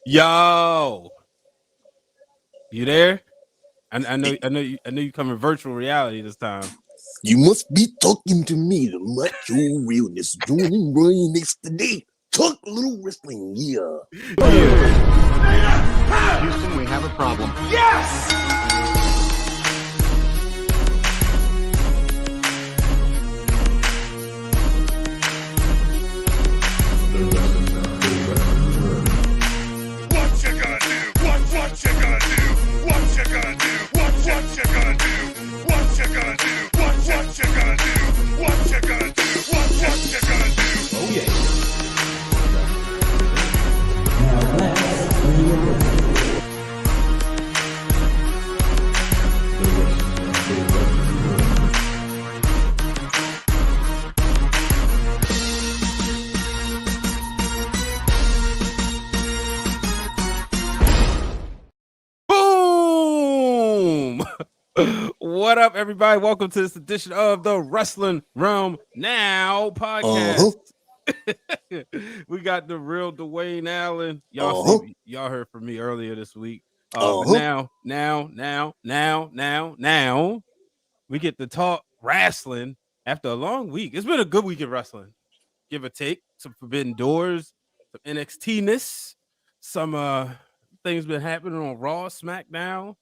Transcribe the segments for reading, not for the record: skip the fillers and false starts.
Yo, you there? I know you coming virtual reality this time. You must be talking to me, the macho realness. Joining Ryan next today. Talk a little wrestling, yeah. Houston, we have a problem. Yes! What you gonna do? What you gonna do? What you gonna do? What you gonna do? What you gonna do? What you gonna do? What you gonna do? What you gonna do? Oh yeah. Boom! What up, everybody? Welcome to this edition of the Wrealm Now podcast. We got the Real Dwayne Allen. Y'all heard from me earlier this week. Now, we get to talk wrestling after a long week. It's been a good week of wrestling, give or take. Some Forbidden Doors, some NXT-ness, some things been happening on Raw, SmackDown.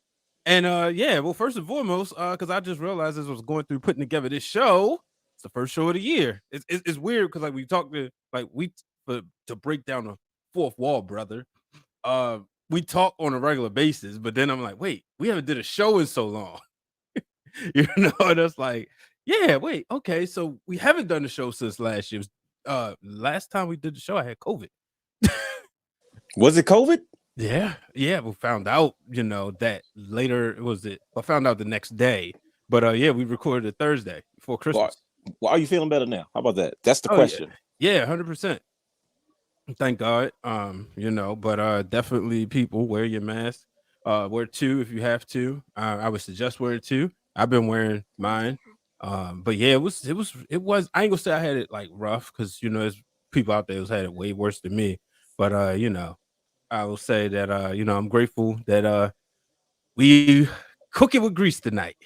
And well, first and foremost, because I just realized as I was going through putting together this show, it's the first show of the year. It's weird because like we talked to break down the fourth wall, brother. We talk on a regular basis, but then I'm like, wait, we haven't did a show in so long. And it's like, yeah, wait, okay, so we haven't done the show since last year. Last time we did the show, I had COVID. Was it COVID? Yeah, we found out, that later. I found out the next day, but we recorded it Thursday before Christmas. Why are you feeling better now? How about that? That's the question. Yeah, 100%. Thank God. But definitely people wear your mask. Wear two if you have to. I would suggest wear two. I've been wearing mine. But yeah, it was. I ain't gonna say I had it like rough because there's people out there who's had it way worse than me. But I will say that I'm grateful that we cook it with grease tonight.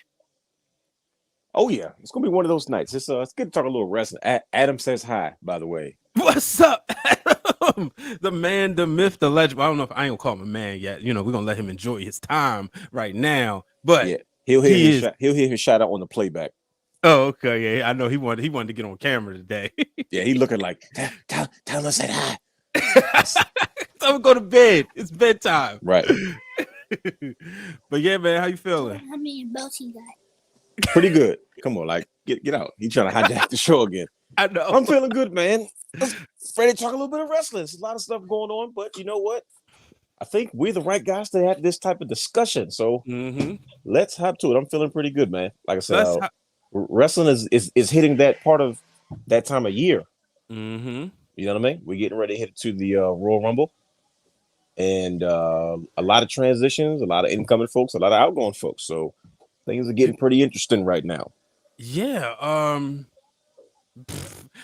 Oh yeah, it's gonna be one of those nights. It's good to talk a little wrestling. Adam says hi, by the way. What's up, Adam? The man, the myth, the legend. I don't know if I ain't gonna call him a man yet. We're gonna let him enjoy his time right now. But yeah, he'll hear his shout out on the playback. Oh, okay. Yeah, I know he wanted to get on camera today. Yeah, he looking like tell him I said hi. So I'm gonna go to bed. It's bedtime. Right. But yeah, man, how you feeling? How many belts you got? Pretty good. Come on, like get out. He's trying to hijack the show again. I know. I'm feeling good, man. Ready to talk a little bit of wrestling. There's a lot of stuff going on, but you know what? I think we're the right guys to have this type of discussion. So let's hop to it. I'm feeling pretty good, man. Like I said, wrestling is hitting that part of that time of year. Mm-hmm. You know what I mean? We're getting ready to hit to the Royal Rumble. And a lot of transitions, a lot of incoming folks, a lot of outgoing folks. So things are getting pretty interesting right now. Yeah. I'm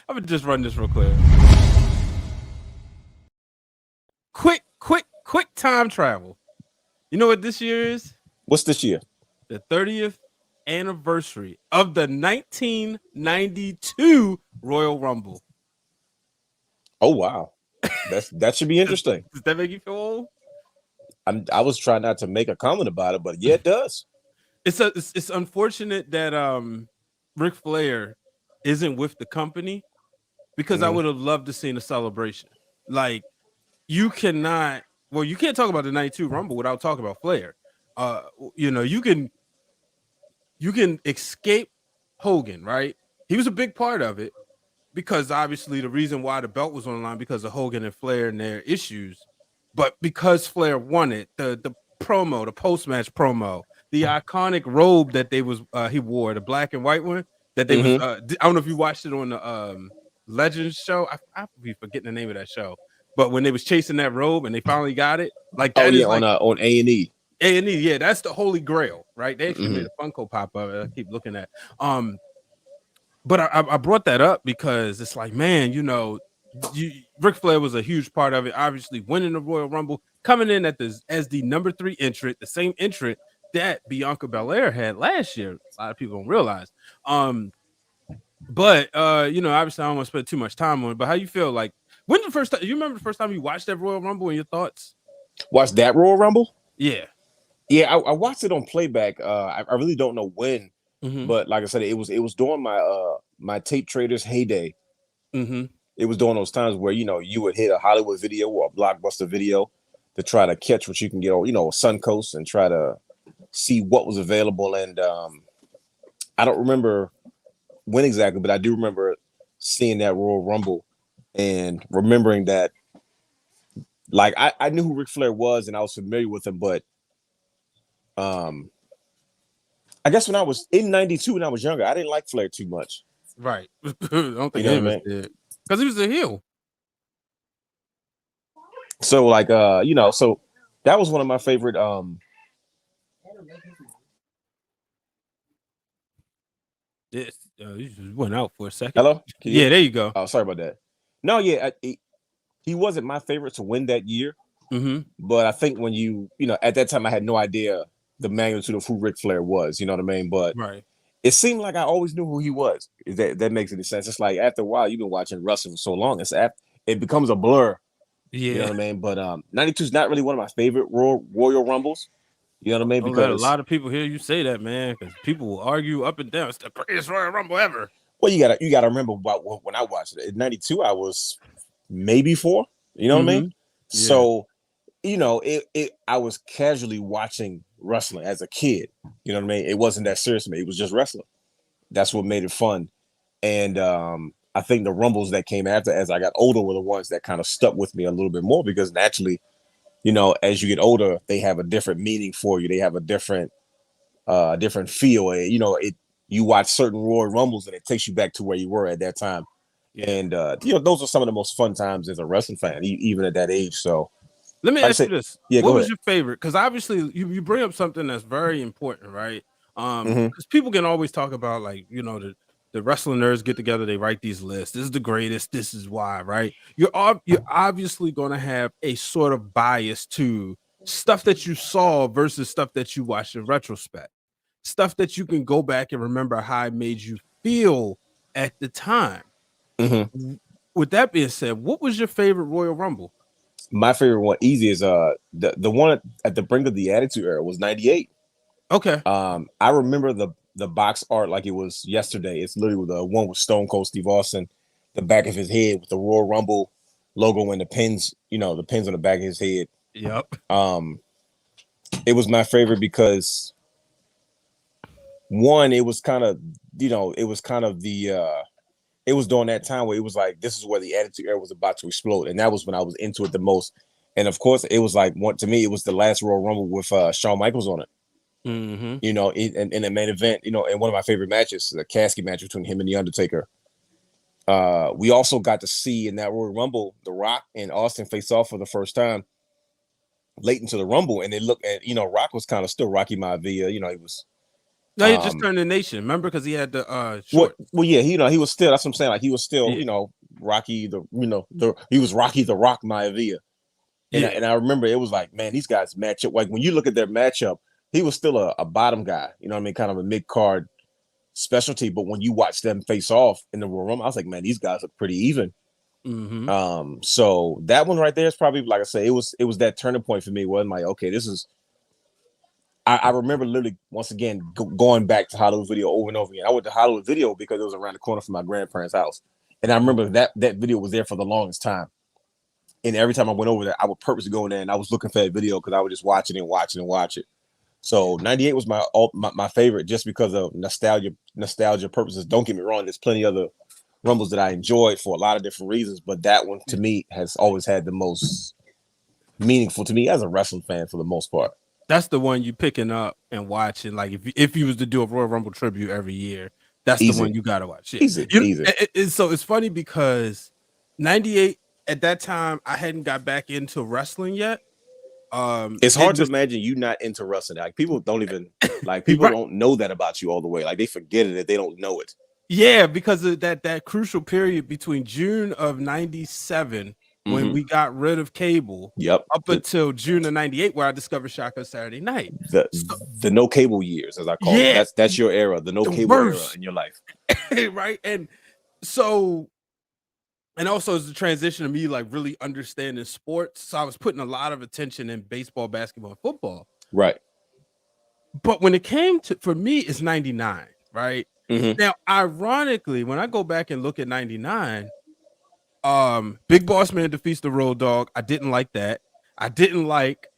gonna just run this real quick. Quick time travel. You know what this year is? What's this year? The 30th anniversary of the 1992 Royal Rumble. Oh wow. That should be interesting. Does that make you feel old? I was trying not to make a comment about it, but yeah, it does. It's unfortunate that Ric Flair isn't with the company because I would have loved to see a celebration. Like you can't talk about the 92 Rumble without talking about Flair. You can escape Hogan, right? He was a big part of it. Because obviously the reason why the belt was on the line because of Hogan and Flair and their issues, but because Flair won it, the promo, the post-match promo, the iconic robe that he wore, the black and white one that they was I don't know if you watched it on the Legends show. I be forgetting the name of that show, but when they was chasing that robe and they finally got it, like that on A&E. A&E, yeah, that's the Holy Grail, right? They actually made a Funko Pop of it. I keep looking at. But I brought that up because it's like, man, Ric Flair was a huge part of it. Obviously, winning the Royal Rumble, coming in as the number 3 entrant, the same entrant that Bianca Belair had last year. A lot of people don't realize. But obviously, I don't want to spend too much time on it. But how you feel? Like, when the first time you remember the first time you watched that Royal Rumble and your thoughts? Watch that Royal Rumble? Yeah. Yeah, I watched it on playback. I really don't know when, but like I said, it was during my tape traders heyday. It was during those times where you would hit a Hollywood video or a Blockbuster video to try to catch what you can get on, Suncoast, and try to see what was available. And I don't remember when exactly, but I do remember seeing that Royal Rumble and remembering that, like, I knew who Ric Flair was and I was familiar with him, but I guess when I was in '92 when I was younger, I didn't like Flair too much. Right. I don't think any of us did. Because he was a heel. So like so that was one of my favorite you just went out for a second. Hello? Yeah, there you go. Oh, sorry about that. No, yeah, he wasn't my favorite to win that year. But I think when at that time I had no idea the magnitude of who Ric Flair was, you know what I mean? But it seemed like I always knew who he was. If that makes any sense. It's like after a while, you've been watching wrestling for so long, it becomes a blur. Yeah. You know what I mean? But 92 is not really one of my favorite Royal Rumbles. You know what I mean? Because a lot of people hear you say that, man, because people will argue up and down. It's the greatest Royal Rumble ever. Well, you gotta remember about when I watched it. In '92, I was maybe 4. You know what I mean? Yeah. So, I was casually watching wrestling as a kid. You know what I mean? It wasn't that serious to me. It was just wrestling. That's what made it fun. And I think the Rumbles that came after, as I got older, were the ones that kind of stuck with me a little bit more because naturally, as you get older, they have a different meaning for you. They have a different feel. You watch certain Royal Rumbles and it takes you back to where you were at that time. Yeah. And those are some of the most fun times as a wrestling fan, even at that age. So let me ask you this. Yeah, what was your favorite? Because obviously you bring up something that's very important, right? Because people can always talk about, like, the wrestling nerds get together, they write these lists. This is the greatest, this is why, right? You're obviously going to have a sort of bias to stuff that you saw versus stuff that you watched in retrospect. Stuff that you can go back and remember how it made you feel at the time. With that being said, what was your favorite Royal Rumble? My favorite one, easy, is the one at the brink of the Attitude Era was '98. Okay. I remember the box art like it was yesterday. It's literally the one with Stone Cold Steve Austin, the back of his head with the Royal Rumble logo and the pins, the pins on the back of his head. Yep. It was my favorite because one, it was kind of, it was during that time where it was like, this is where the Attitude Era was about to explode. And that was when I was into it the most. And of course, it was like, to me, it was the last Royal Rumble with Shawn Michaels on it. In the main event, and one of my favorite matches, the casket match between him and The Undertaker. We also got to see in that Royal Rumble, The Rock and Austin face off for the first time late into the Rumble. And they looked at, Rock was kind of still Rocky Maivia. He was. No, he just turned the nation. Remember, because he had the short. Well, yeah, he was still. That's what I'm saying. Like he was still, Rocky. He was Rocky the Rock Maivia. And I remember it was like, man, these guys match up. Like when you look at their matchup, he was still a bottom guy. You know what I mean? Kind of a mid card specialty. But when you watch them face off in the Royal Rumble, I was like, man, these guys are pretty even. So that one right there is probably, like I say, it was that turning point for me. Where I'm like, okay, this is. I remember literally once again going back to Hollywood Video over and over again. I went to Hollywood Video because it was around the corner from my grandparents' house, and I remember that video was there for the longest time. And every time I went over there, I would purposely go in there and I was looking for that video because I would just watch it and watch it and watch it. So '98 was my favorite just because of nostalgia purposes. Don't get me wrong, there's plenty of other Rumbles that I enjoyed for a lot of different reasons, but that one to me has always had the most meaningful to me as a wrestling fan for the most part. That's the one you picking up and watching. Like if you was to do a Royal Rumble tribute every year, that's the one you gotta watch. Yeah. Easy. So it's funny because '98 at that time I hadn't got back into wrestling yet. It's hard to imagine you not into wrestling. Like people don't even people don't know that about you all the way. Like they forget it if they don't know it. Yeah, because of that crucial period between June of 97 when we got rid of cable up until June of 98 where I discovered Shaka Saturday Night. The no cable years, as I call them. That's your era, the no cable era in your life. Right. And so, and also it's the transition of me like really understanding sports. So I was putting a lot of attention in baseball, basketball, and football. Right. But when it came to, for me, it's 99, right? Now, ironically, when I go back and look at 99, Big Boss Man defeats the Road Dogg. I didn't like that. I didn't like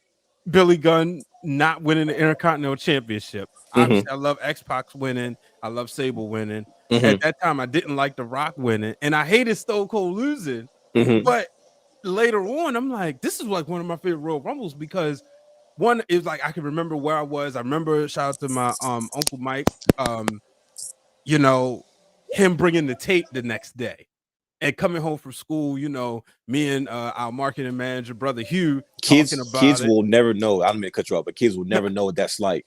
Billy Gunn not winning the Intercontinental Championship. Obviously, I love X-Pac winning. I love Sable winning. At that time, I didn't like The Rock winning, and I hated Stone Cold losing. But later on, I'm like, this is like one of my favorite Royal Rumbles because one is like I can remember where I was. I remember, shout out to my Uncle Mike, you know, him bringing the tape the next day and coming home from school, you know, me and our marketing manager, brother Hugh, kids it. will never know. I don't mean to cut you off, but kids will never know what that's like.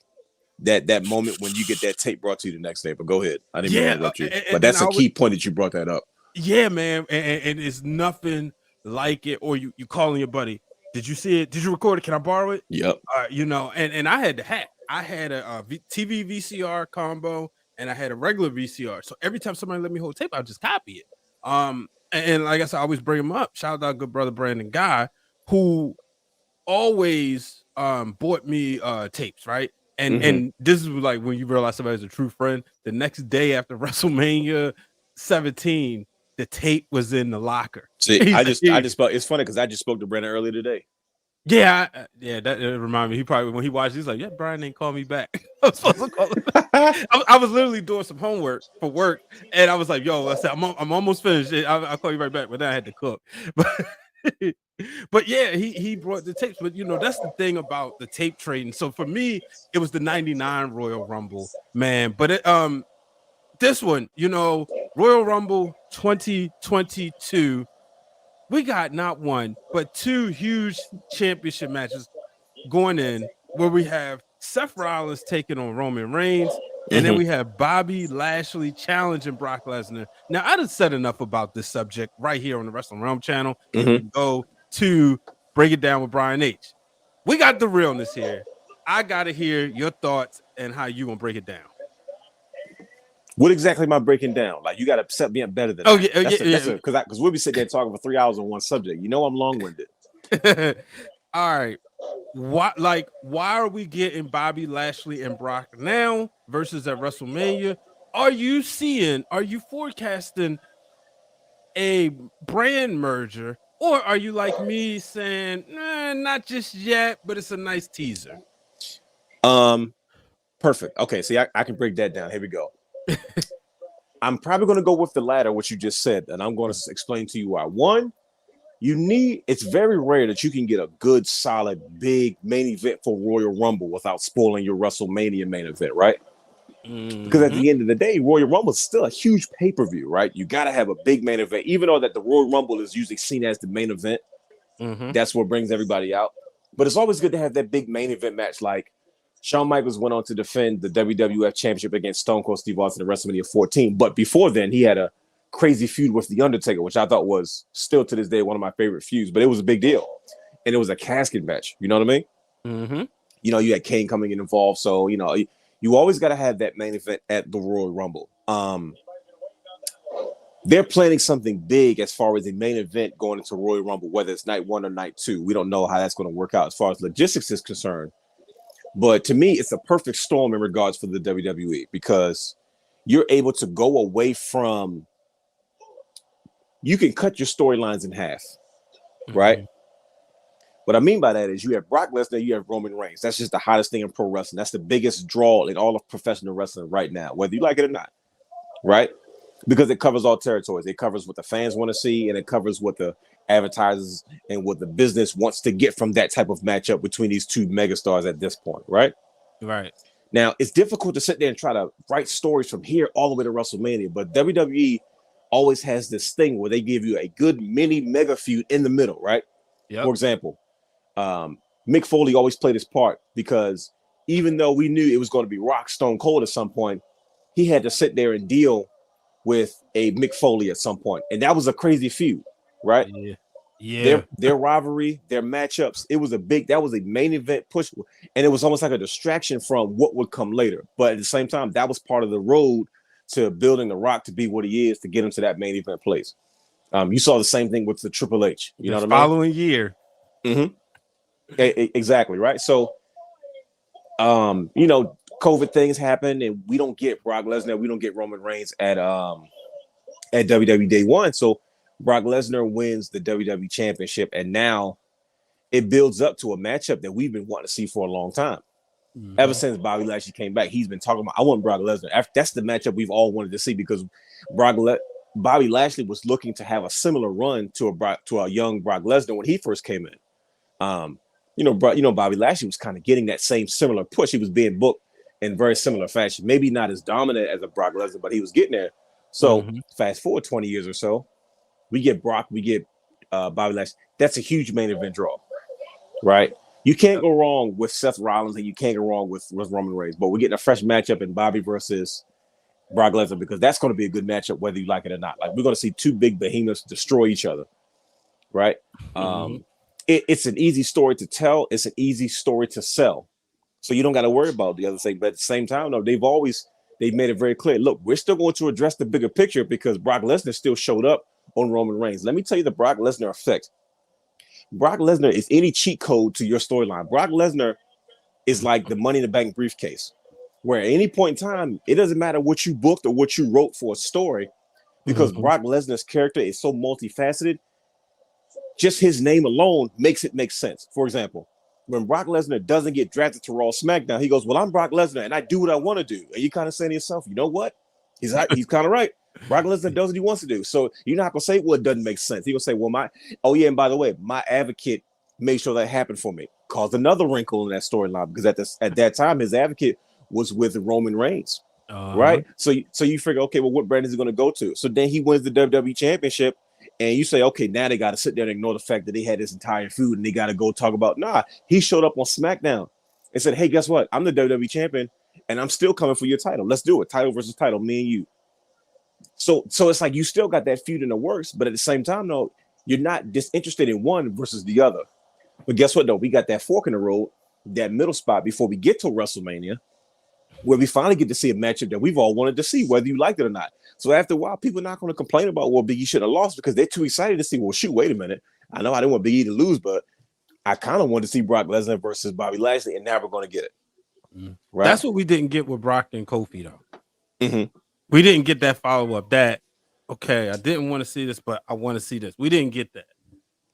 That moment when you get that tape brought to you the next day. But go ahead. I didn't mean to interrupt you. But that's a key point that you brought that up. Yeah, man. And it's nothing like it. Or you calling your buddy. Did you see it? Did you record it? Can I borrow it? Yep. You know, and I had the hat. I had a TV VCR combo and I had a regular VCR. So every time somebody let me hold tape, I would just copy it. And like I said, I always bring him up. Shout out good brother Brandon Guy, who always bought me tapes, right? And this is like when you realize somebody's a true friend. The next day after WrestleMania 17, the tape was in the locker. See, I just spoke. It's funny because I just spoke to Brandon earlier today. Yeah, that reminded me. He probably when he watched, he's like, "Yeah, Brian ain't call me back." I was supposed to call him back. I was literally doing some homework for work, and I was like, "Yo," I said, "I'm almost finished. I'll call you right back." But then I had to cook. But yeah, he brought the tapes. But you know, that's the thing about the tape trading. So for me, it was the 99 Royal Rumble, man. But this one, you know, Royal Rumble 2022. We got not one, but two huge championship matches going in where we have Seth Rollins taking on Roman Reigns, and then we have Bobby Lashley challenging Brock Lesnar. Now, I done said enough about this subject right here on the Wrestling Realm channel. We can go to Break It Down with Brian H. We got the realness here. I got to hear your thoughts and how you going to break it down. What exactly am I breaking down? Like, you got to set me up better than that. Because we'll be sitting there talking for 3 hours on one subject. You know I'm long-winded. All right. Why are we getting Bobby Lashley and Brock now versus at WrestleMania? Are you forecasting a brand merger, or are you like me saying, not just yet, but it's a nice teaser? Perfect. Okay, see, I can break that down. Here we go. I'm probably going to go with the latter, what you just said, and I'm going to explain to you why. One, it's very rare that you can get a good, solid, big main event for Royal Rumble without spoiling your WrestleMania main event, right? Because at the end of the day, Royal Rumble is still a huge pay-per-view, right? You got to have a big main event, even though that the Royal Rumble is usually seen as the main event. That's what brings everybody out. But it's always good to have that big main event match, like Shawn Michaels went on to defend the WWF Championship against Stone Cold Steve Austin at WrestleMania 14. But before then, he had a crazy feud with The Undertaker, which I thought was still to this day one of my favorite feuds. But it was a big deal. And it was a casket match. You know what I mean? You know, you had Kane coming in involved. So, you know, you always got to have that main event at the Royal Rumble. They're planning something big as far as a main event going into Royal Rumble, whether it's night 1 or night 2. We don't know how that's going to work out as far as logistics is concerned. But to me, it's a perfect storm in regards for the WWE because you're able to go away from, you can cut your storylines in half, right? What I mean by that is you have Brock Lesnar, you have Roman Reigns. That's just the hottest thing in pro wrestling. That's the biggest draw in all of professional wrestling right now, whether you like it or not, right? Because it covers all territories. It covers what the fans want to see, and it covers what the advertisers and what the business wants to get from that type of matchup between these two megastars at this point, right? Right. Now, it's difficult to sit there and try to write stories from here all the way to WrestleMania, but WWE always has this thing where they give you a good mini mega feud in the middle, right? For example, Mick Foley always played his part because even though we knew it was going to be Rock Stone Cold at some point, he had to sit there and deal with a Mick Foley at some point, and that was a crazy feud, right? Yeah. Their rivalry, their matchups, it was that was a main event push, and it was almost like a distraction from what would come later. But at the same time, that was part of the road to building The Rock to be what he is, to get him to that main event place. You saw the same thing with the Triple H. You know what I mean? Following year. Mm-hmm. Exactly, right? So, COVID things happen, and we don't get Brock Lesnar, we don't get Roman Reigns at WWE Day One. So Brock Lesnar wins the WWE Championship, and now it builds up to a matchup that we've been wanting to see for a long time. Mm-hmm. Ever since Bobby Lashley came back, he's been talking about, I want Brock Lesnar. That's the matchup we've all wanted to see, because Bobby Lashley was looking to have a similar run to a young Brock Lesnar when he first came in. Bobby Lashley was kind of getting that same similar push. He was being booked in very similar fashion, maybe not as dominant as a Brock Lesnar, but he was getting there. So fast forward 20 years or so, we get Bobby Lashley. That's a huge main event draw, right? You can't go wrong with Seth Rollins, and you can't go wrong with Roman Reigns. But we're getting a fresh matchup in Bobby versus Brock Lesnar, because that's going to be a good matchup, whether you like it or not. Like, we're going to see two big behemoths destroy each other, right? It's an easy story to tell. It's an easy story to sell. So you don't got to worry about the other thing. But at the same time, though, they've made it very clear. Look, we're still going to address the bigger picture, because Brock Lesnar still showed up on Roman Reigns. Let me tell you the Brock Lesnar effect. Brock Lesnar is any cheat code to your storyline. Brock Lesnar is like the Money in the Bank briefcase, where at any point in time, it doesn't matter what you booked or what you wrote for a story, because Brock Lesnar's character is so multifaceted. Just his name alone makes it make sense. For example, when Brock Lesnar doesn't get drafted to Raw SmackDown, he goes, well, I'm Brock Lesnar and I do what I want to do. And you kind of saying to yourself, you know what? He's kind of right. Brock Lesnar does what he wants to do. So you're not going to say, well, it doesn't make sense. He's going to say, well, and by the way, my advocate made sure that happened for me. Caused another wrinkle in that storyline, because at that time, his advocate was with Roman Reigns, right? So you figure, okay, well, what brand is he going to go to? So then he wins the WWE Championship. And you say, okay, now they got to sit there and ignore the fact that they had this entire feud, and they got to go talk about, he showed up on SmackDown and said, hey, guess what? I'm the WWE champion, and I'm still coming for your title. Let's do it. Title versus title, me and you. So it's like you still got that feud in the works, but at the same time, though, you're not disinterested in one versus the other. But guess what, though? We got that fork in the road, that middle spot before we get to WrestleMania, where we finally get to see a matchup that we've all wanted to see, whether you liked it or not. So after a while, people are not going to complain about, well, Big E should have lost, because they're too excited to see, well, shoot, wait a minute. I know I didn't want Big E to lose, but I kind of wanted to see Brock Lesnar versus Bobby Lashley, and now we're going to get it. Right? That's what we didn't get with Brock and Kofi, though. We didn't get that follow-up. Okay, I didn't want to see this, but I want to see this. We didn't get that.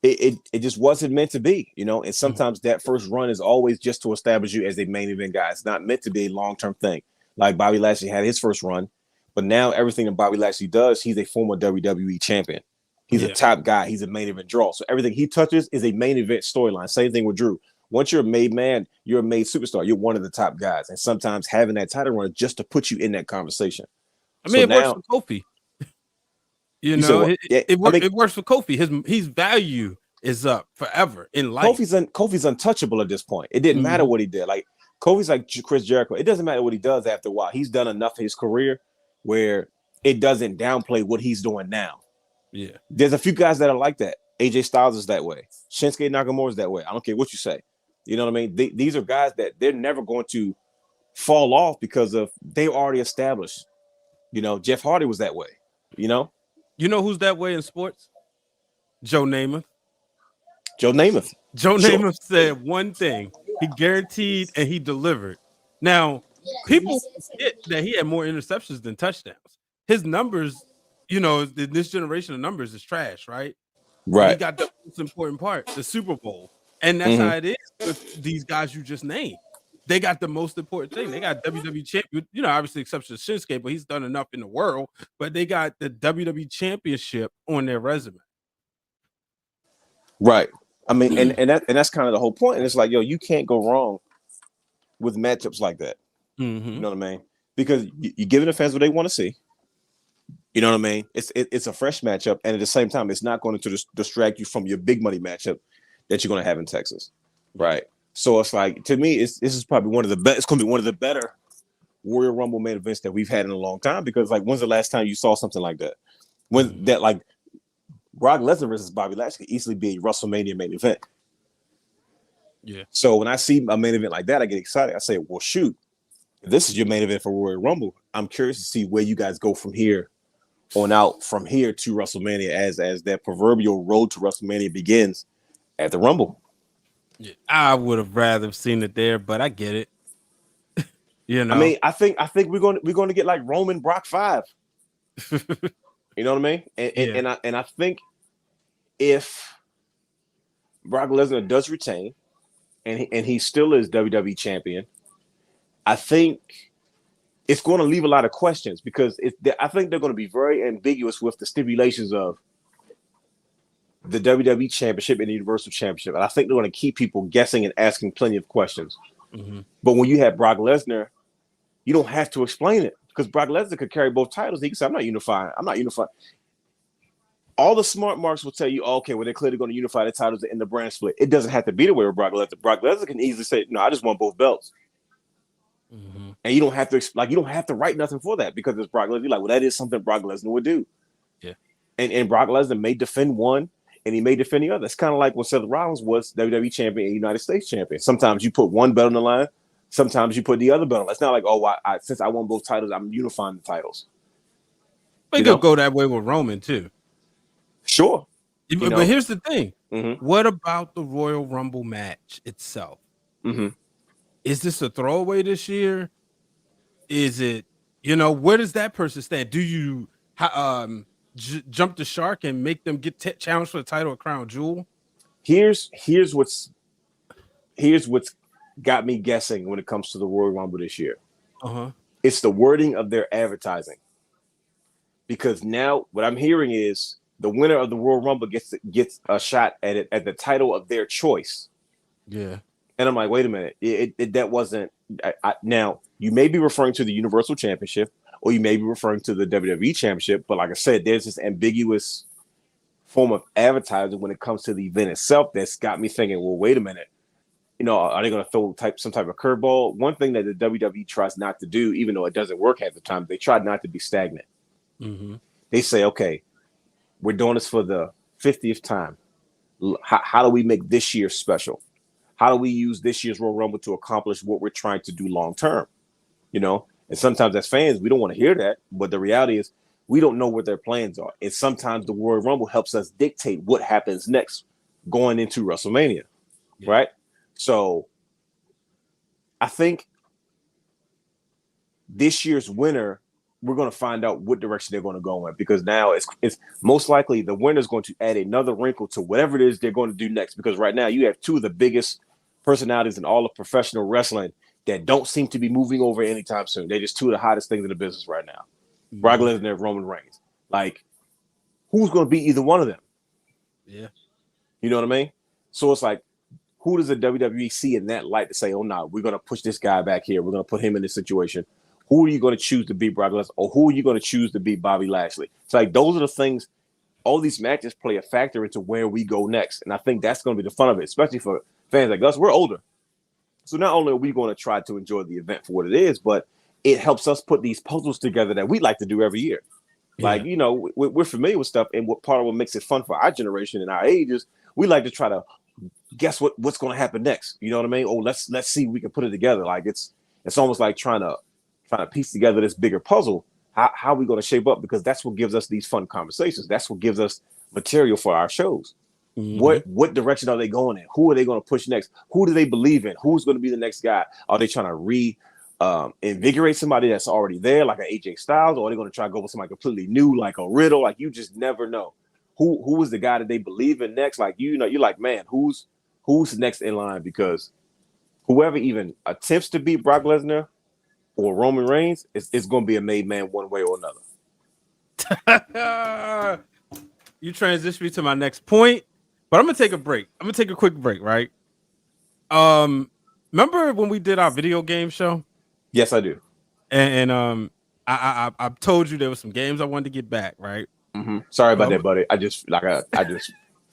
It just wasn't meant to be, and sometimes that first run is always just to establish you as a main event guy. It's not meant to be a long-term thing. Like Bobby Lashley had his first run, but now everything that Bobby Lashley does, he's a former WWE champion. He's a top guy. He's a main event draw. So everything he touches is a main event storyline. Same thing with Drew. Once you're a made man, you're a made superstar. You're one of the top guys. And sometimes having that title run is just to put you in that conversation. I mean, it works for Kofi. It works for Kofi. His value is up forever in life. Kofi's untouchable at this point. It didn't matter what he did. Like, Kofi's like Chris Jericho. It doesn't matter what he does after a while. He's done enough in his career where it doesn't downplay what he's doing now. Yeah. There's a few guys that are like that. AJ Styles is that way. Shinsuke Nakamura is that way. I don't care what you say. You know what I mean? These are guys that they're never going to fall off because of they're already established. Jeff Hardy was that way. You know who's that way in sports? Joe Namath. Joe Namath said one thing. He guaranteed and he delivered. Now, people forget that he had more interceptions than touchdowns. His numbers, this generation of numbers is trash, right? Right. He got the most important part, the Super Bowl. And that's how it is with these guys you just named. They got the most important thing. They got WWE champion, obviously exception to Shinsuke, but he's done enough in the world. But they got the WWE championship on their resume. Right. I mean, and that's kind of the whole point. And it's like, you can't go wrong with matchups like that. You know what I mean? Because you're giving the fans what they want to see. You know what I mean? It's a fresh matchup, and at the same time, it's not going to distract you from your big money matchup that you're going to have in Texas, right? So it's like, to me, this is probably one of the best. It's going to be one of the better Royal Rumble main events that we've had in a long time. Because like, when's the last time you saw something like that? When that like Brock Lesnar versus Bobby Lashley could easily be a WrestleMania main event. Yeah. So when I see a main event like that, I get excited. I say, well, shoot, if this is your main event for Royal Rumble, I'm curious to see where you guys go from here on out, from here to WrestleMania, as that proverbial road to WrestleMania begins at the Rumble. Yeah, I would have rather seen it there, but I get it. You know, I mean, I think we're going to get like Roman Brock 5. You know what I mean? And I think if Brock Lesnar does retain, and he still is WWE champion, I think it's going to leave a lot of questions, because I think they're going to be very ambiguous with the stipulations of the WWE Championship and the Universal Championship. And I think they're going to keep people guessing and asking plenty of questions. Mm-hmm. But when you have Brock Lesnar, you don't have to explain it, because Brock Lesnar could carry both titles. He can say, I'm not unifying. All the smart marks will tell you, okay, well, they're clearly going to unify the titles in the brand split. It doesn't have to be the way with Brock Lesnar. Brock Lesnar can easily say, no, I just want both belts. Mm-hmm. And you don't have to write nothing for that, because it's Brock Lesnar. You're like, well, that is something Brock Lesnar would do. Yeah. And Brock Lesnar may defend one and he may defend the other. It's kind of like when Seth Rollins was WWE champion and United States champion. Sometimes you put one belt on the line, sometimes you put the other belt on. It's not like, oh, since I won both titles, I'm unifying the titles. They could go that way with Roman too. Sure. But here's the thing. Mm-hmm. What about the Royal Rumble match itself? Mm-hmm. Is this a throwaway this year? Is it, where does that person stand? Do you jump the shark and make them get challenged for the title of Crown Jewel? Here's what's got me guessing when it comes to the Royal Rumble this year. It's the wording of their advertising. Because now what I'm hearing is the winner of the Royal Rumble gets a shot at it at the title of their choice. Yeah. And I'm like, wait a minute. That wasn't. Now, you may be referring to the Universal Championship, or you may be referring to the WWE Championship. But like I said, there's this ambiguous form of advertising when it comes to the event itself that's got me thinking, well, wait a minute. Are they going to throw some type of curveball? One thing that the WWE tries not to do, even though it doesn't work half the time, they try not to be stagnant. Mm-hmm. They say, okay, we're doing this for the 50th time. How do we make this year special? How do we use this year's Royal Rumble to accomplish what we're trying to do long term? And sometimes as fans, we don't want to hear that. But the reality is we don't know what their plans are. And sometimes the Royal Rumble helps us dictate what happens next going into WrestleMania. Yeah. Right? So I think this year's winner, we're going to find out what direction they're going to go in, because now it's most likely the winner is going to add another wrinkle to whatever it is they're going to do next. Because right now you have two of the biggest personalities in all of professional wrestling that don't seem to be moving over anytime soon. They're just two of the hottest things in the business right now. Mm-hmm. Brock Lesnar and Roman Reigns. Like, who's going to be either one of them? Yeah. You know what I mean? So it's like, who does the WWE see in that light to say, oh, no, we're going to push this guy back here. We're going to put him in this situation. Who are you going to choose to beat Brock Lesnar, or who are you going to choose to beat Bobby Lashley? It's like, those are the things, all these matches play a factor into where we go next. And I think that's going to be the fun of it, especially for fans like us. We're older. So not only are we going to try to enjoy the event for what it is, but it helps us put these puzzles together that we like to do every year. Yeah. Like, we're familiar with stuff. And what part of what makes it fun for our generation and our age is we like to try to guess what's going to happen next. You know what I mean? Oh, let's see if we can put it together. Like it's almost like trying to piece together this bigger puzzle. How are we going to shape up? Because that's what gives us these fun conversations. That's what gives us material for our shows. Mm-hmm. What direction are they going in? Who are they going to push next? Who do they believe in? Who's going to be the next guy? Are they trying to invigorate somebody that's already there, like an AJ Styles, or are they going to try to go with somebody completely new, like a Riddle? Like, you just never know. Who is the guy that they believe in next? Like, you're like, man, who's next in line? Because whoever even attempts to beat Brock Lesnar or Roman Reigns is going to be a made man one way or another. You transition me to my next point, but I'm going to take a break. I'm going to take a quick break, right? Remember when we did our video game show? Yes, I do. And I told you there were some games I wanted to get back, right? Mm-hmm. Sorry about that, buddy. I just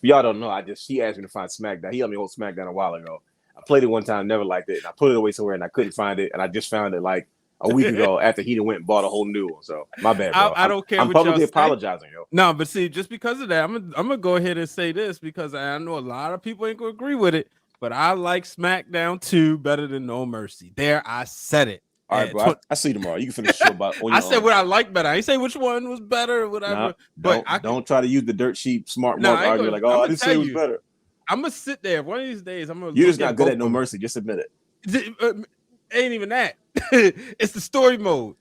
y'all don't know. He asked me to find SmackDown. He let me hold SmackDown a while ago. I played it one time, never liked it. And I put it away somewhere and I couldn't find it. And I just found it like a week ago after he went and bought a whole new one. So my bad, bro. I don't care. I'm what publicly y'all say. apologizing, yo. No, but see, just because of that, I'm gonna go ahead and say this because I know a lot of people ain't gonna agree with it, but I like SmackDown 2 better than No Mercy. There, I said it. All right, bro. I see you tomorrow. You can finish the show about. I said what I like better. I ain't say which one was better or whatever. Nah, but don't try to use the dirt sheet smart mark argument like, oh, I didn't say it was better. I'm gonna sit there one of these days. I'm gonna. You're just not good at No Mercy. Just admit it. Ain't even that. It's the story mode.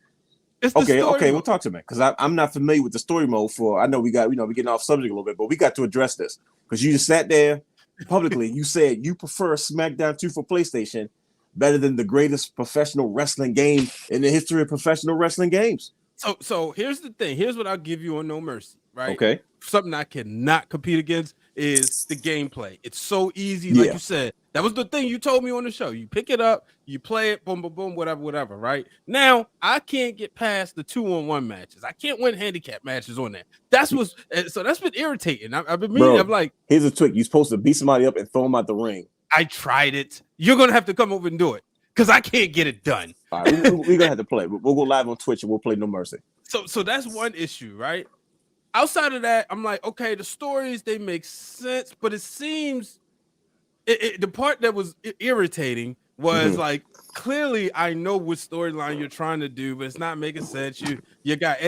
Okay, we'll talk to me because I'm not familiar with the story mode. I know we're getting off subject a little bit, but we got to address this because you just sat there publicly. You said you prefer SmackDown 2 for PlayStation better than the greatest professional wrestling game in the history of professional wrestling games. So here's the thing. Here's what I'll give you on No Mercy. Right. Okay. Something I cannot compete against is the gameplay. It's so easy, like you said. That was the thing you told me on the show. You pick it up, you play it, boom, boom, boom, whatever, right? Now, I can't get past the 2-on-1 matches. I can't win handicap matches on that. That's been irritating. I've been meaning, I'm like, here's a trick. You're supposed to beat somebody up and throw them out the ring. I tried it. You're going to have to come over and do it because I can't get it done. All right, we're going to have to play. We'll go live on Twitch and we'll play No Mercy. So that's one issue, right? Outside of that, I'm like, okay, the stories, they make sense, but it seems the part that was irritating was like, clearly I know what storyline you're trying to do, but it's not making sense. You got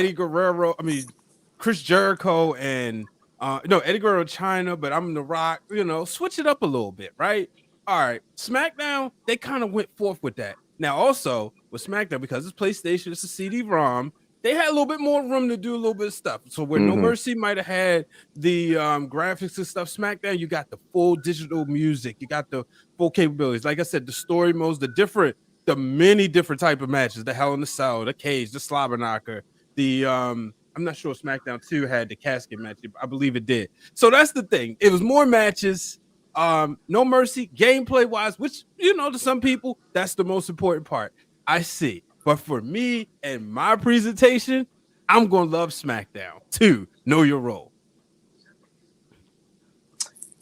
Chris Jericho and Eddie Guerrero China, but I'm The Rock, switch it up a little bit, right? All right, SmackDown, they kind of went forth with that. Now, also with SmackDown, because it's PlayStation, it's a CD-ROM, they had a little bit more room to do a little bit of stuff. So where No Mercy might have had the graphics and stuff, SmackDown, you got the full digital music, you got the full capabilities. Like I said, the story modes, the many different type of matches, the Hell in the Cell, the Cage, the Slobber Knocker, I'm not sure SmackDown 2 had the casket match. I believe it did. So that's the thing. It was more matches. No Mercy, gameplay wise, which to some people, that's the most important part. I see. But for me and my presentation, I'm going to love SmackDown 2. Know your role.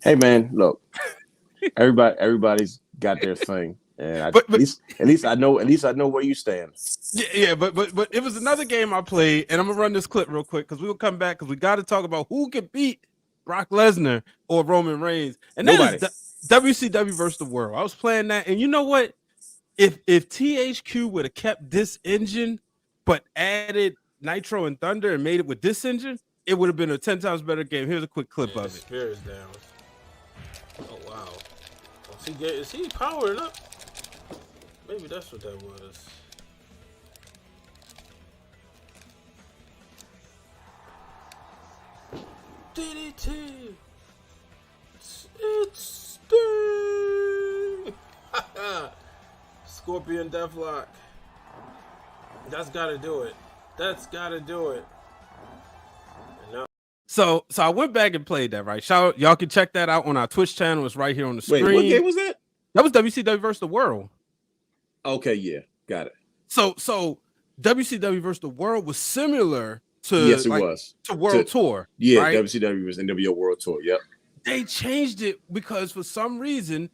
Hey, man, look, everybody's got their thing. And at least I know where you stand. Yeah, but it was another game I played, and I'm going to run this clip real quick because we'll come back because we got to talk about who can beat Brock Lesnar or Roman Reigns. And that is WCW versus the World. I was playing that, and you know what? If THQ would have kept this engine, but added Nitro and Thunder and made it with this engine, it would have been a 10 times better game. Here's a quick clip of it. Spear is down. Oh wow! Is he powered up? Maybe that's what that was. DDT. It's Sting. Scorpion Deathlock. That's gotta do it. No. So I went back and played that, right? Y'all can check that out on our Twitch channel. It's right here on the screen. Wait, what game was that? That was WCW versus the World. Okay, yeah, got it. So WCW versus the World was similar to to World Tour. Yeah, right? WCW was NWO World Tour. Yep. They changed it because for some reason,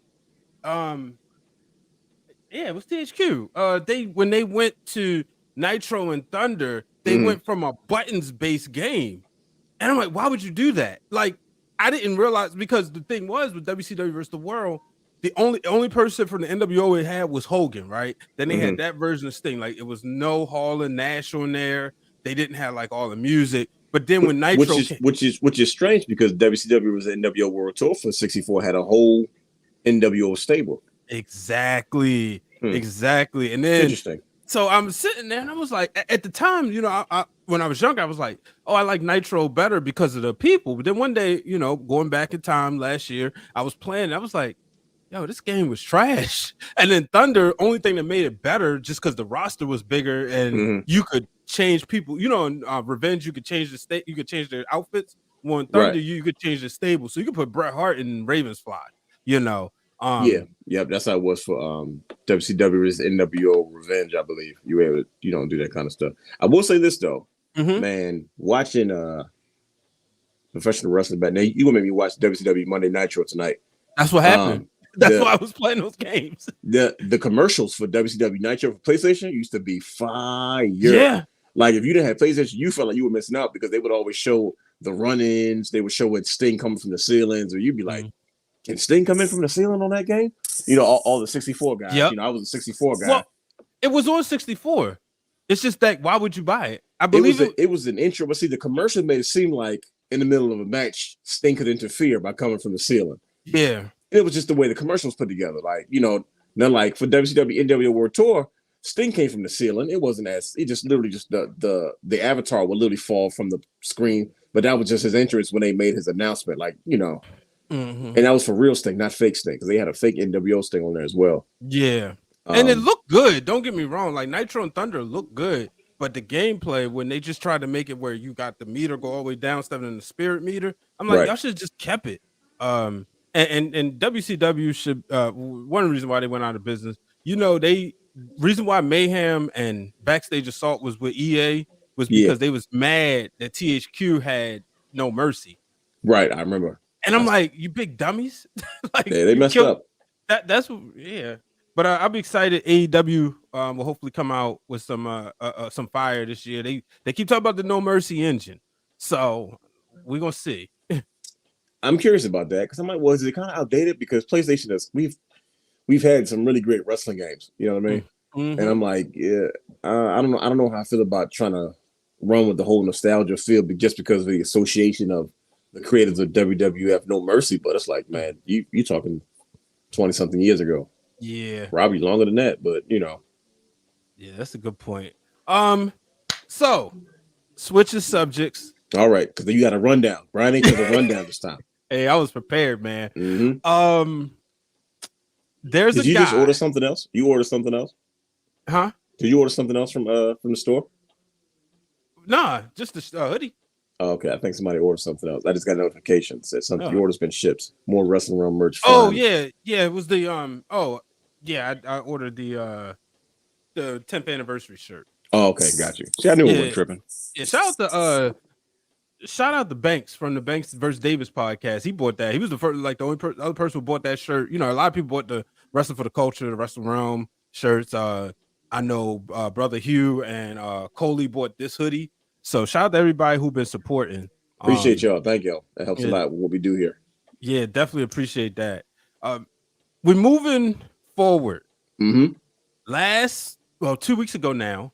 it was THQ. When they went to Nitro and Thunder, they went from a buttons-based game. And I'm like, why would you do that? Like, I didn't realize, because the thing was with WCW versus the World, the only person from the NWO it had was Hogan, right? Then they had that version of Sting. Like, it was no Hall and Nash on there. They didn't have like all the music. But then when Nitro which is strange because WCW was the NWO World Tour for 64, had a whole NWO stable. Exactly. And then interesting. So I'm sitting there and I was like, at the time, I when I was young, I was like, oh, I like Nitro better because of the people. But then one day, going back in time last year, I was playing. I was like, yo, this game was trash. And then Thunder, only thing that made it better, just because the roster was bigger and you could change people. In Revenge, you could change the state, you could change their outfits. Well, in Thunder, you could change the stable, so you could put Bret Hart in Ravensfly. That's how it was for WCW's NWO Revenge, I believe. You don't do that kind of stuff. I will say this though, man, watching professional wrestling back now, you gonna make me watch WCW Monday Nitro tonight. That's what happened. That's why I was playing those games. The commercials for WCW Nitro for PlayStation used to be fire. Yeah. Like if you didn't have PlayStation, you felt like you were missing out because they would always show the run-ins. They would show what Sting coming from the ceilings, or you'd be like, "Can Sting come in from the ceiling on that game?" You know, all the 64 guys. Yep. You know, I was a 64 guy. Well, it was on 64. It's just that why would you buy it? I believe it was an intro, but see, the commercial made it seem like in the middle of a match, Sting could interfere by coming from the ceiling. Yeah. And it was just the way the commercial was put together. Like, you know, not like for WCW NWO World Tour, Sting came from the ceiling. It wasn't it just literally just the avatar would literally fall from the screen. But that was just his entrance when they made his announcement, like, you know. And that was for real Sting, not fake Sting, because they had a fake NWO Sting on there as well. Yeah. And it looked good. Don't get me wrong. Like Nitro and Thunder looked good. But the gameplay, when they just tried to make it where you got the meter go all the way down, instead of the spirit meter, I'm like, y'all should have just kept it. And WCW should one reason why they went out of business, you know, reason why Mayhem and Backstage Assault was with EA was because they was mad that THQ had No Mercy. Right, I remember. And I'm like, you big dummies. Like they messed up. That's But I'll be excited. AEW will hopefully come out with some fire this year. They keep talking about the No Mercy engine, so we're gonna see. I'm curious about that because I'm like, well, is it kind of outdated? Because PlayStation we've had some really great wrestling games. You know what I mean? And I'm like, yeah, I don't know how I feel about trying to run with the whole nostalgia feel, just because of the association of the creators of WWF No Mercy. But it's like, man, you talking 20-something years ago. Yeah, probably longer than that, but you know. Yeah, that's a good point. So switch the subjects. All right, because you got a rundown. Brian ain't got a rundown this time. Hey, I was prepared, man. Did you just order something else? You ordered something else? Huh? Did you order something else from the store? Nah, just the hoodie. Oh, okay, I think somebody ordered something else. I just got a notification that said something. Your order's been shipped. More Wrestling Realm merch. Oh yeah, it was the I ordered the 10th anniversary shirt. Oh, okay, got you. See, I knew it wasn't tripping. Yeah, shout out to Banks from the Banks vs. Davis podcast. He bought that. He was the first, like the only other person who bought that shirt. You know, a lot of people bought the Wrestling for the Culture, the Wrestling Realm shirts. I know Brother Hugh and Coley bought this hoodie. So shout out to everybody who's been supporting. Appreciate y'all. Thank y'all. That helps a lot with what we do here. Yeah, definitely appreciate that. We're moving forward. 2 weeks ago now,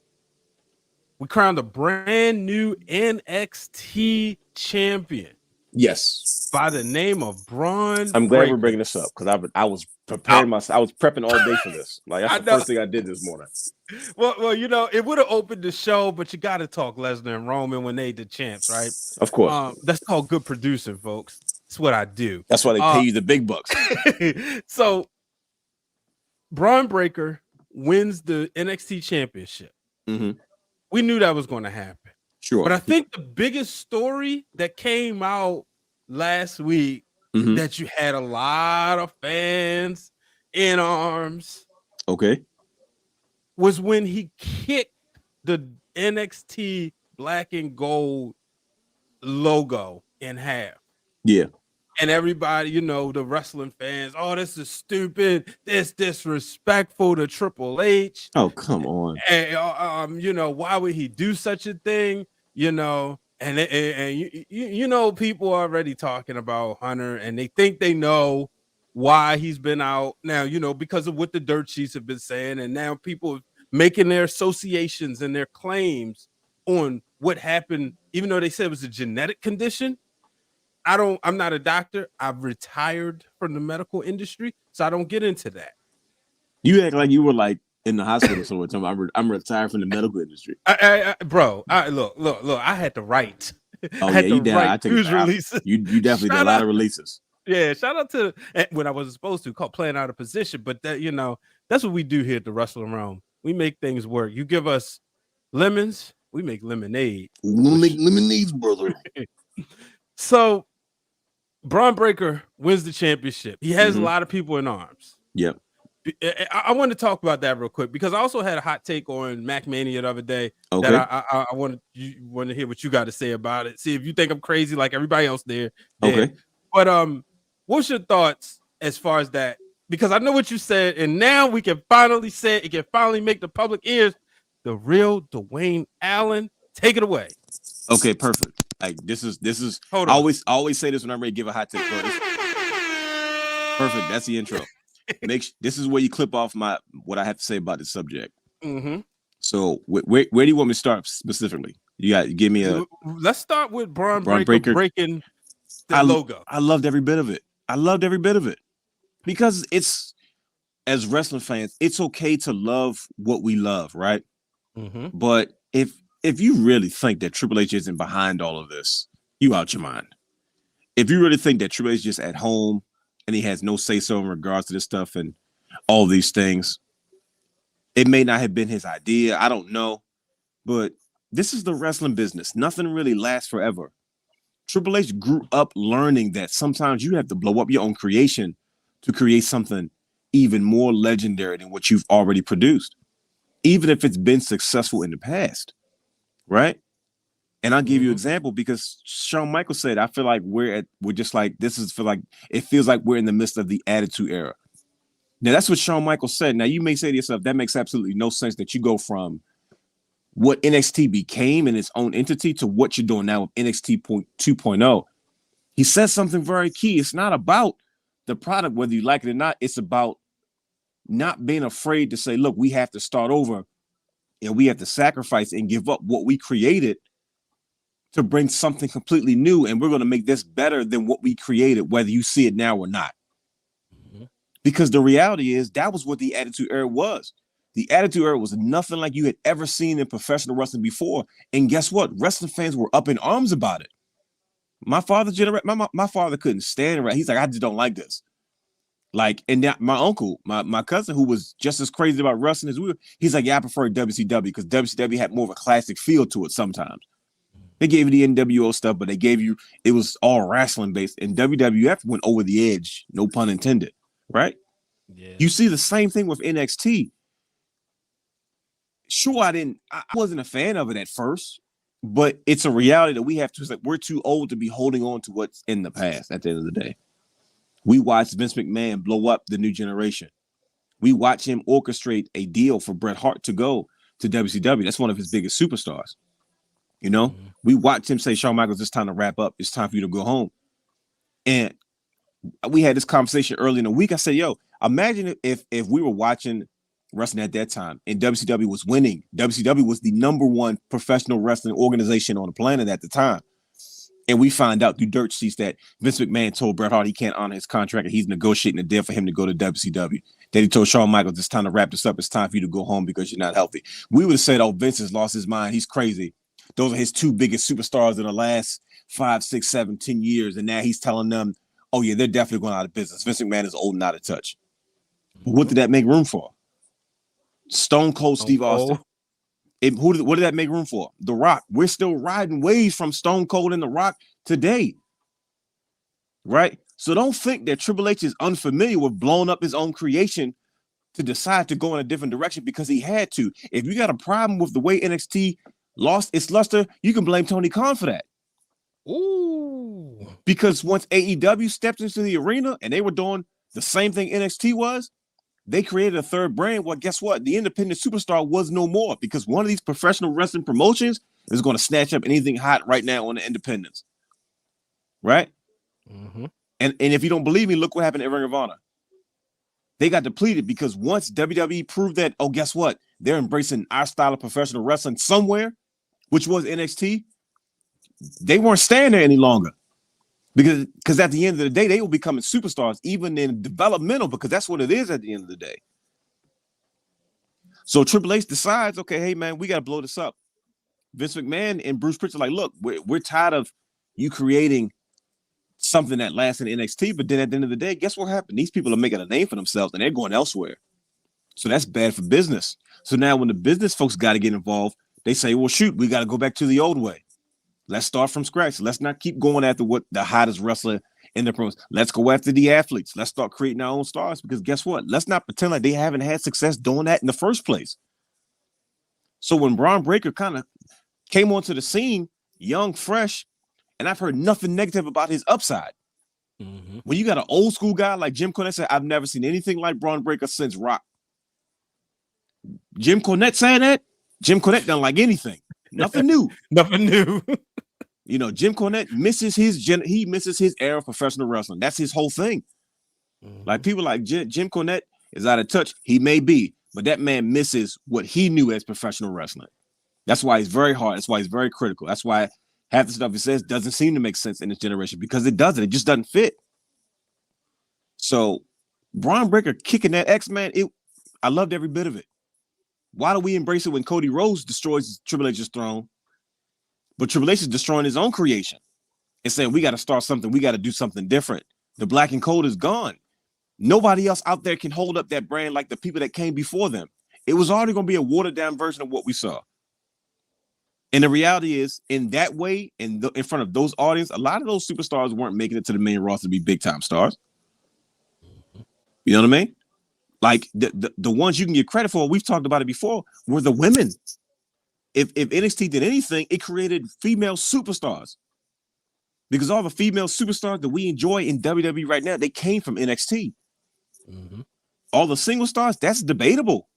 we crowned a brand new NXT champion. Yes. By the name of Bron. I'm glad we're bringing this up because I was preparing myself. I was prepping all day for this. Like that's the first thing I did this morning. Well, you know, it would have opened the show, but you got to talk Lesnar and Roman when they the champs, right? Of course. That's called good producing, folks. That's what I do. That's why they pay you the big bucks. So, Bron Breakker wins the NXT Championship. We knew that was going to happen. Sure. But I think the biggest story that came out last week that you had a lot of fans in arms. Okay. Was when he kicked the NXT black and gold logo in half. Yeah. And everybody, you know, the wrestling fans, oh, this is stupid. This disrespectful to Triple H. Oh, come on. And, you know, why would he do such a thing? You know, and you know, people are already talking about Hunter and they think they know why he's been out now, you know, because of what the dirt sheets have been saying. And now people making their associations and their claims on what happened, even though they said it was a genetic condition. I'm not a doctor. I've retired from the medical industry, so I don't get into that. You act like you were like in the hospital somewhere. I'm retired from the medical industry. Bro, look, I had to write. Oh, I had you to write news releases. You definitely did a lot of releases. Yeah, shout out to when I wasn't supposed to, called playing out of position. But that, you know, that's what we do here at the Wrestling Realm. We make things work. You give us lemons, we make lemonade. We'll make lemonades, brother. So Bron Breakker wins the championship. He has a lot of people in arms. Yep. I want to talk about that real quick because I also had a hot take on Mac Mania the other day. Okay. That I want to hear what you got to say about it. See if you think I'm crazy like everybody else there. Okay. But what's your thoughts as far as that because I know what you said, and now we can finally say it can finally make the public ears. The real Dwayne Allen. Take it away. Okay, perfect. Like this is. Hold I on. always say this when I'm ready to give a hot take. Perfect. That's the intro. This is where you clip off what I have to say about the subject. Mm-hmm. So where do you want me to start specifically? Give me a. Let's start with Bron Bron Breakker Breakker. breaking the logo. I loved every bit of it. Because it's, as wrestling fans, it's okay to love what we love, right? Mm-hmm. But if you really think that Triple H isn't behind all of this, you out your mind. If you really think that Triple H is just at home and he has no say-so in regards to this stuff and all these things, it may not have been his idea. I don't know. But this is the wrestling business. Nothing really lasts forever. Triple H grew up learning that sometimes you have to blow up your own creation to create something even more legendary than what you've already produced, even if it's been successful in the past, right? And I'll give you an example because Shawn Michaels said, I feel like we're just like, it feels like we're in the midst of the Attitude Era. Now, that's what Shawn Michaels said. Now, you may say to yourself, that makes absolutely no sense that you go from what NXT became in its own entity to what you're doing now with NXT 2.0. He says something very key. It's not about the product, whether you like it or not. It's about not being afraid to say, look, we have to start over and we have to sacrifice and give up what we created to bring something completely new. And we're going to make this better than what we created, whether you see it now or not. Mm-hmm. Because the reality is that was what the Attitude Era was. The Attitude Era was nothing like you had ever seen in professional wrestling before. And guess what? Wrestling fans were up in arms about it. My father couldn't stand it. He's like, I just don't like this. Like, and now my uncle, my cousin, who was just as crazy about wrestling as we were, he's like, yeah, I prefer WCW because WCW had more of a classic feel to it sometimes. They gave you the NWO stuff, but it was all wrestling based. And WWF went over the edge, no pun intended, right? Yeah. You see the same thing with NXT. Sure, I wasn't a fan of it at first, but it's a reality that we have to. It's like we're too old to be holding on to what's in the past. At the end of the day, we watched Vince McMahon blow up the new generation. We watch him orchestrate a deal for Bret Hart to go to WCW. That's one of his biggest superstars. You know, we watched him say, Shawn Michaels, it's time to wrap up. It's time for you to go home. And we had this conversation early in the week. I said, yo, imagine if we were watching wrestling at that time and WCW was winning. WCW was the #1 professional wrestling organization on the planet at the time. And we find out through dirt sheets that Vince McMahon told Bret Hart he can't honor his contract and he's negotiating a deal for him to go to WCW. Then he told Shawn Michaels, it's time to wrap this up. It's time for you to go home because you're not healthy. We would have said, oh, Vince has lost his mind. He's crazy. Those are his two biggest superstars in the last 5, 6, 7, 10 years. And now he's telling them, oh, yeah, they're definitely going out of business. Vince McMahon is old and out of touch. But what did that make room for? Stone Cold Steve Austin. What did that make room for? The Rock. We're still riding waves from Stone Cold and The Rock today. Right? So don't think that Triple H is unfamiliar with blowing up his own creation to decide to go in a different direction because he had to. If you got a problem with the way NXT lost its luster, you can blame Tony Khan for that. Ooh. Because once AEW stepped into the arena and they were doing the same thing NXT was, they created a third brand. Well, guess what? The independent superstar was no more because one of these professional wrestling promotions is going to snatch up anything hot right now on the independents. Right? Mm-hmm. And if you don't believe me, look what happened at Ring of Honor. They got depleted because once WWE proved that, oh, guess what? They're embracing our style of professional wrestling somewhere, which was NXT. They weren't staying there any longer because at the end of the day, they were becoming superstars, even in developmental, because that's what it is at the end of the day. So Triple H decides, okay, hey, man, we got to blow this up. Vince McMahon and Bruce Prichard are like, look, we're tired of you creating something that lasts in NXT, but then at the end of the day, guess what happened? These people are making a name for themselves and they're going elsewhere. So that's bad for business. So now when the business folks got to get involved, they say, well, shoot, we got to go back to the old way. Let's start from scratch. Let's not keep going after what the hottest wrestler in the pros. Let's go after the athletes. Let's start creating our own stars because guess what? Let's not pretend like they haven't had success doing that in the first place. So when Bron Breakker kind of came onto the scene, young, fresh, and I've heard nothing negative about his upside. When you got an old school guy like Jim Cornette said, I've never seen anything like Bron Breakker since Rock. Jim Cornette saying that? Jim Cornette doesn't like anything. Nothing new. Nothing new. You know, Jim Cornette misses his era of professional wrestling. That's his whole thing. Like people like Jim Cornette is out of touch. He may be, but that man misses what he knew as professional wrestling. That's why he's very hard. That's why he's very critical. That's why half the stuff he says doesn't seem to make sense in this generation because it doesn't. It just doesn't fit. So Bron Breakker kicking that X-Man, I loved every bit of it. Why do we embrace it when Cody Rhodes destroys Triple H's throne, but Triple H is destroying his own creation and saying we got to start something, we got to do something different. The black and gold is gone. Nobody else out there can hold up that brand like the people that came before them. It was already going to be a watered down version of what we saw. And the reality is, in that way, in front of those audience, a lot of those superstars weren't making it to the main roster to be big time stars. You know what I mean? Like the ones you can get credit for, we've talked about it before, were the women. If NXT did anything, it created female superstars. Because all the female superstars that we enjoy in WWE right now, they came from NXT. All the single stars, that's debatable.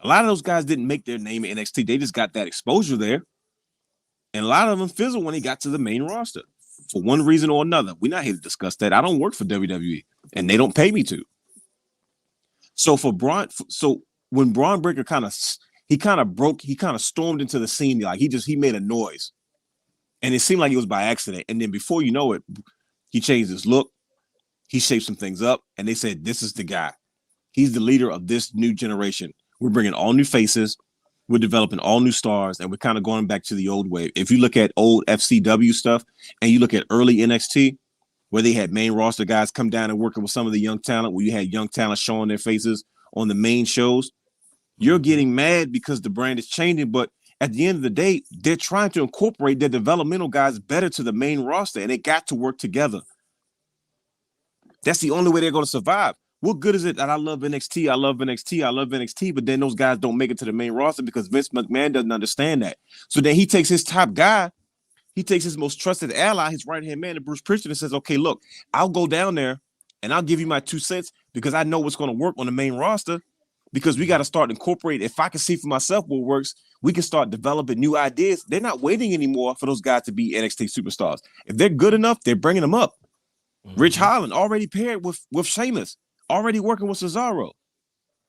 A lot of those guys didn't make their name in NXT. They just got that exposure there. And a lot of them fizzled when they got to the main roster for one reason or another. We're not here to discuss that. I don't work for WWE and they don't pay me to. So when Bron Breakker kind of stormed into the scene, like he made a noise. And it seemed like it was by accident. And then before you know it, he changed his look. He shaped some things up. And they said, this is the guy. He's the leader of this new generation. We're bringing all new faces. We're developing all new stars. And we're kind of going back to the old way. If you look at old FCW stuff and you look at early NXT, where they had main roster guys come down and working with some of the young talent, where you had young talent showing their faces on the main shows, you're getting mad because the brand is changing. But at the end of the day, they're trying to incorporate their developmental guys better to the main roster, and they got to work together. That's the only way they're going to survive. What good is it that I love NXT, I love NXT, I love NXT, but then those guys don't make it to the main roster because Vince McMahon doesn't understand that. So then he takes his top guy, he takes his most trusted ally, his right-hand man, Bruce Prichard, and says, okay, look, I'll go down there and I'll give you my 2 cents because I know what's going to work on the main roster, because we got to start incorporating. If I can see for myself what works, we can start developing new ideas. They're not waiting anymore for those guys to be NXT superstars. If they're good enough, they're bringing them up. Rich Holland already paired with Sheamus, already working with Cesaro.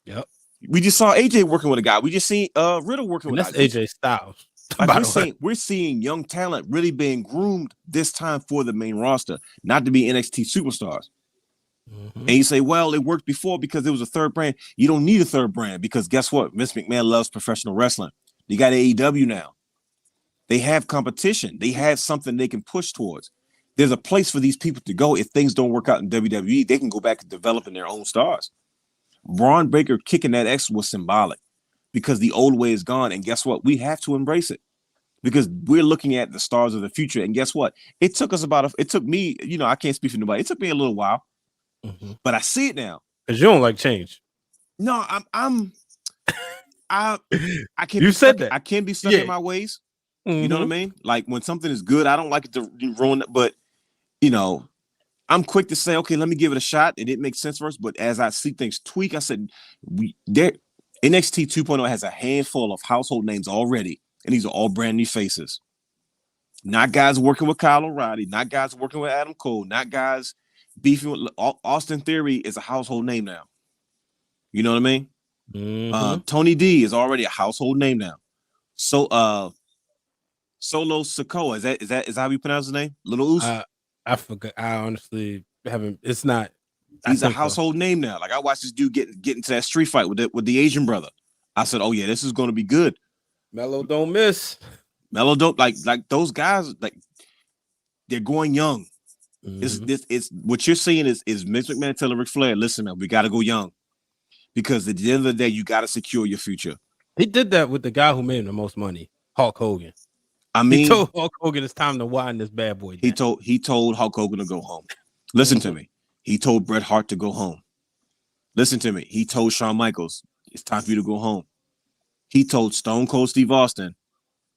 Yep. We just saw AJ working with a guy. We just seen Riddle working with that's AJ Styles. Like we're seeing young talent really being groomed this time for the main roster, not to be NXT superstars. And you say, well, it worked before because it was a third brand. You don't need a third brand because guess what? Vince McMahon loves professional wrestling. You got AEW now. They have competition. They have something they can push towards. There's a place for these people to go. If things don't work out in WWE, they can go back to developing their own stars. Bron Breakker kicking that X was symbolic because the old way is gone. And guess what? We have to embrace it because we're looking at the stars of the future. And guess what? It took us it took me, I can't speak for nobody. It took me a little while. But I see it now. Because you don't like change. No, I can't. You said that I can't be stuck in my ways. You know what I mean? Like when something is good, I don't like it to ruin it. But I'm quick to say, okay, let me give it a shot. It didn't make sense for us. But as I see things tweak, I said, NXT 2.0 has a handful of household names already, and these are all brand new faces. Not guys working with Kyle O'Reilly, not guys working with Adam Cole, not guys beefing with Austin Theory is a household name now. You know what I mean? Tony D is already a household name now. So Solo Sikoa, is that how you pronounce his name? Little Uso? I forgot. I honestly haven't. It's not. He's a household name now. Like I watched this dude get into that street fight with the Asian brother. I said, oh yeah, this is going to be good. Mello don't miss. Mello don't like those guys. Like they're going young. It's what you're seeing is Vince McMahon telling Ric Flair, listen, man, we got to go young because at the end of the day, you got to secure your future. He did that with the guy who made him the most money, Hulk Hogan. I mean, he told Hulk Hogan it's time to wind this bad boy down. He told Hulk Hogan to go home. Listen to me. He told Bret Hart to go home. Listen to me. He told Shawn Michaels, it's time for you to go home. He told Stone Cold Steve Austin,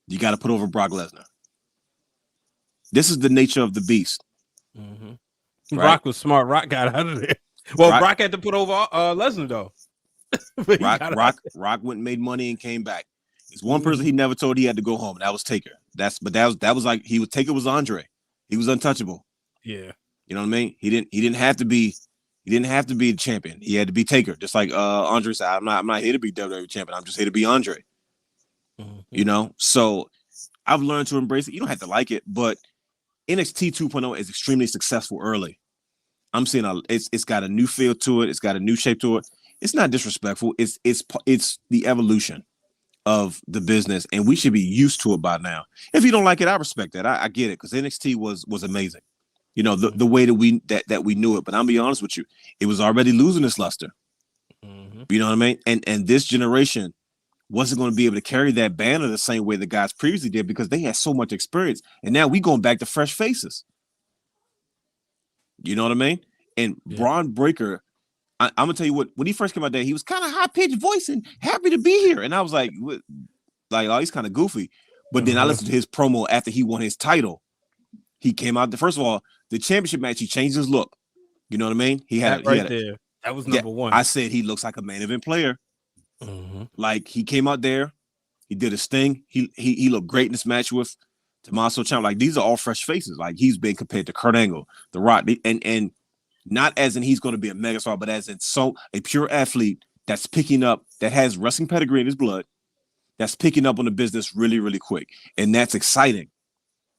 you got to put over Brock Lesnar. This is the nature of the beast. Right. Rock was smart. Rock got out of there. Well, Brock had to put over Lesnar though. Rock went and made money and came back. It's one person he never told he had to go home. That was Taker. That was like Taker was Andre. He was untouchable. Yeah. You know what I mean? He didn't have to be the champion. He had to be Taker. Just like Andre said, I'm not here to be WWE champion. I'm just here to be Andre. You know? So I've learned to embrace it. You don't have to like it, but NXT 2.0 is extremely successful early. I'm seeing it's got a new feel to it. It's got a new shape to it. It's not disrespectful. It's the evolution of the business, and we should be used to it by now. If you don't like it, I respect that. I get it, because NXT was amazing. You know, the way that we knew it. But I'll be honest with you, it was already losing its luster. You know what I mean? And this generation wasn't going to be able to carry that banner the same way the guys previously did, because they had so much experience. And now we going back to fresh faces. You know what I mean? And Bron Breakker, I'm gonna tell you what, when he first came out there, he was kind of high-pitched voice and happy to be here. And I was like, oh, he's kind of goofy. But then I listened to his promo after he won his title. He came out first of all, the championship match, he changed his look. You know what I mean? There. That was number one. I said he looks like a main event player. Like, he came out there, he did his thing. He looked great in this match with Tommaso Ciampa. Like, these are all fresh faces. Like, he's been compared to Kurt Angle, The Rock, and not as in he's going to be a megastar, but as in a pure athlete that's picking up, that has wrestling pedigree in his blood, that's picking up on the business really, really quick. And that's exciting,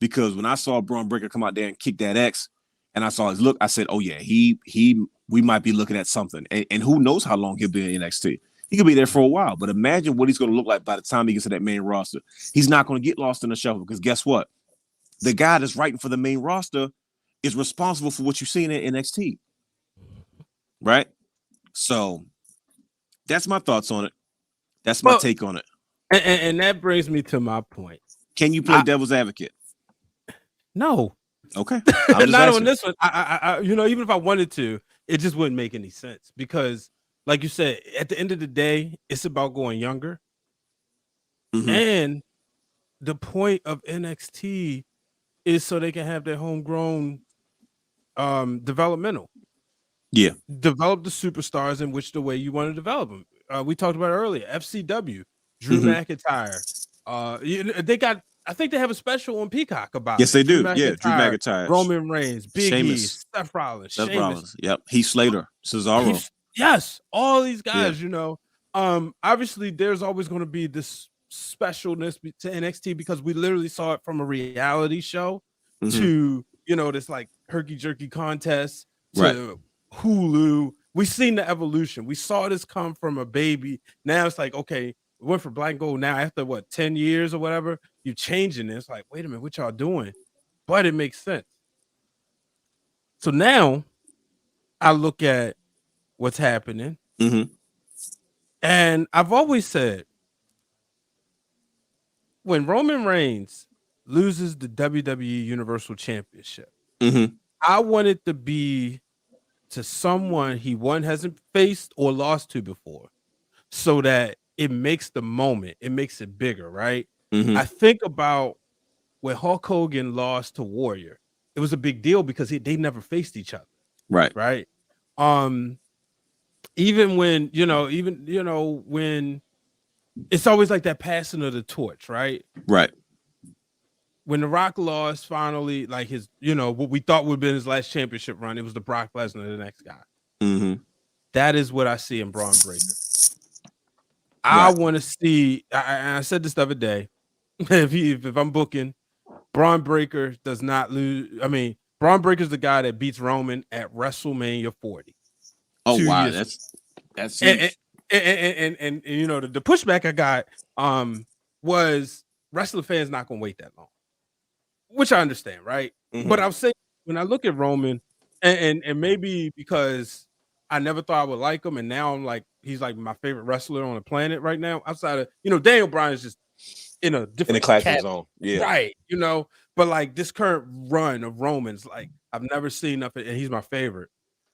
because when I saw Bron Breakker come out there and kick that X, and I saw his look, I said, oh yeah, we might be looking at something. And who knows how long he'll be in NXT. He could be there for a while, but imagine what he's going to look like by the time he gets to that main roster. He's not going to get lost in the shuffle, because guess what? The guy that's writing for the main roster is responsible for what you're seeing in NXT. Right? So that's my thoughts on it. That's my take on it. And that brings me to my point. Can you play devil's advocate? No. Okay. Not on this one. I you know, even if I wanted to, it just wouldn't make any sense, because like you said, at the end of the day, it's about going younger. And the point of NXT is so they can have their homegrown developmental. Yeah. Develop the superstars in which the way you want to develop them. We talked about it earlier. FCW, Drew McIntyre. I think they have a special on Peacock about Yes, it. they do. Drew McIntyre. Roman Reigns, Big Sheamus. E, Seth Rollins, Sheamus. Yep. Heath Slater, Cesaro. Yes, all these guys, you know. Obviously, there's always going to be this specialness to NXT, because we literally saw it from a reality show to, you know, this like herky-jerky contest to Hulu. We've seen the evolution. We saw this come from a baby. Now it's like, okay, we went for black and gold. Now after 10 years or whatever, you're changing this. Like, wait a minute, what y'all doing? But it makes sense. So now I look at what's happening. And I've always said, when Roman Reigns loses the WWE Universal Championship, I want it to be to someone he hasn't faced or lost to before, so that it makes the moment, it makes it bigger, right? I think about when Hulk Hogan lost to Warrior. It was a big deal because they never faced each other. Right. Even when, when it's always like that passing of the torch, right? When The Rock lost finally, like his, what we thought would have been his last championship run, it was the Brock Lesnar, the next guy. That is what I see in Bron Breakker. I want to see, I said this the other day, if I'm booking, Bron Breakker does not lose. I mean, Bron Breakker's the guy that beats Roman at WrestleMania 40. Oh, wow. That's huge. And the pushback I got was wrestling fans not going to wait that long, which I understand, right? But I'm saying, when I look at Roman, and maybe because I never thought I would like him, and now I'm like, he's like my favorite wrestler on the planet right now, outside of, Daniel Bryan is just in a different classic zone. Yeah. Right. But like this current run of Roman's, like I've never seen nothing, and he's my favorite.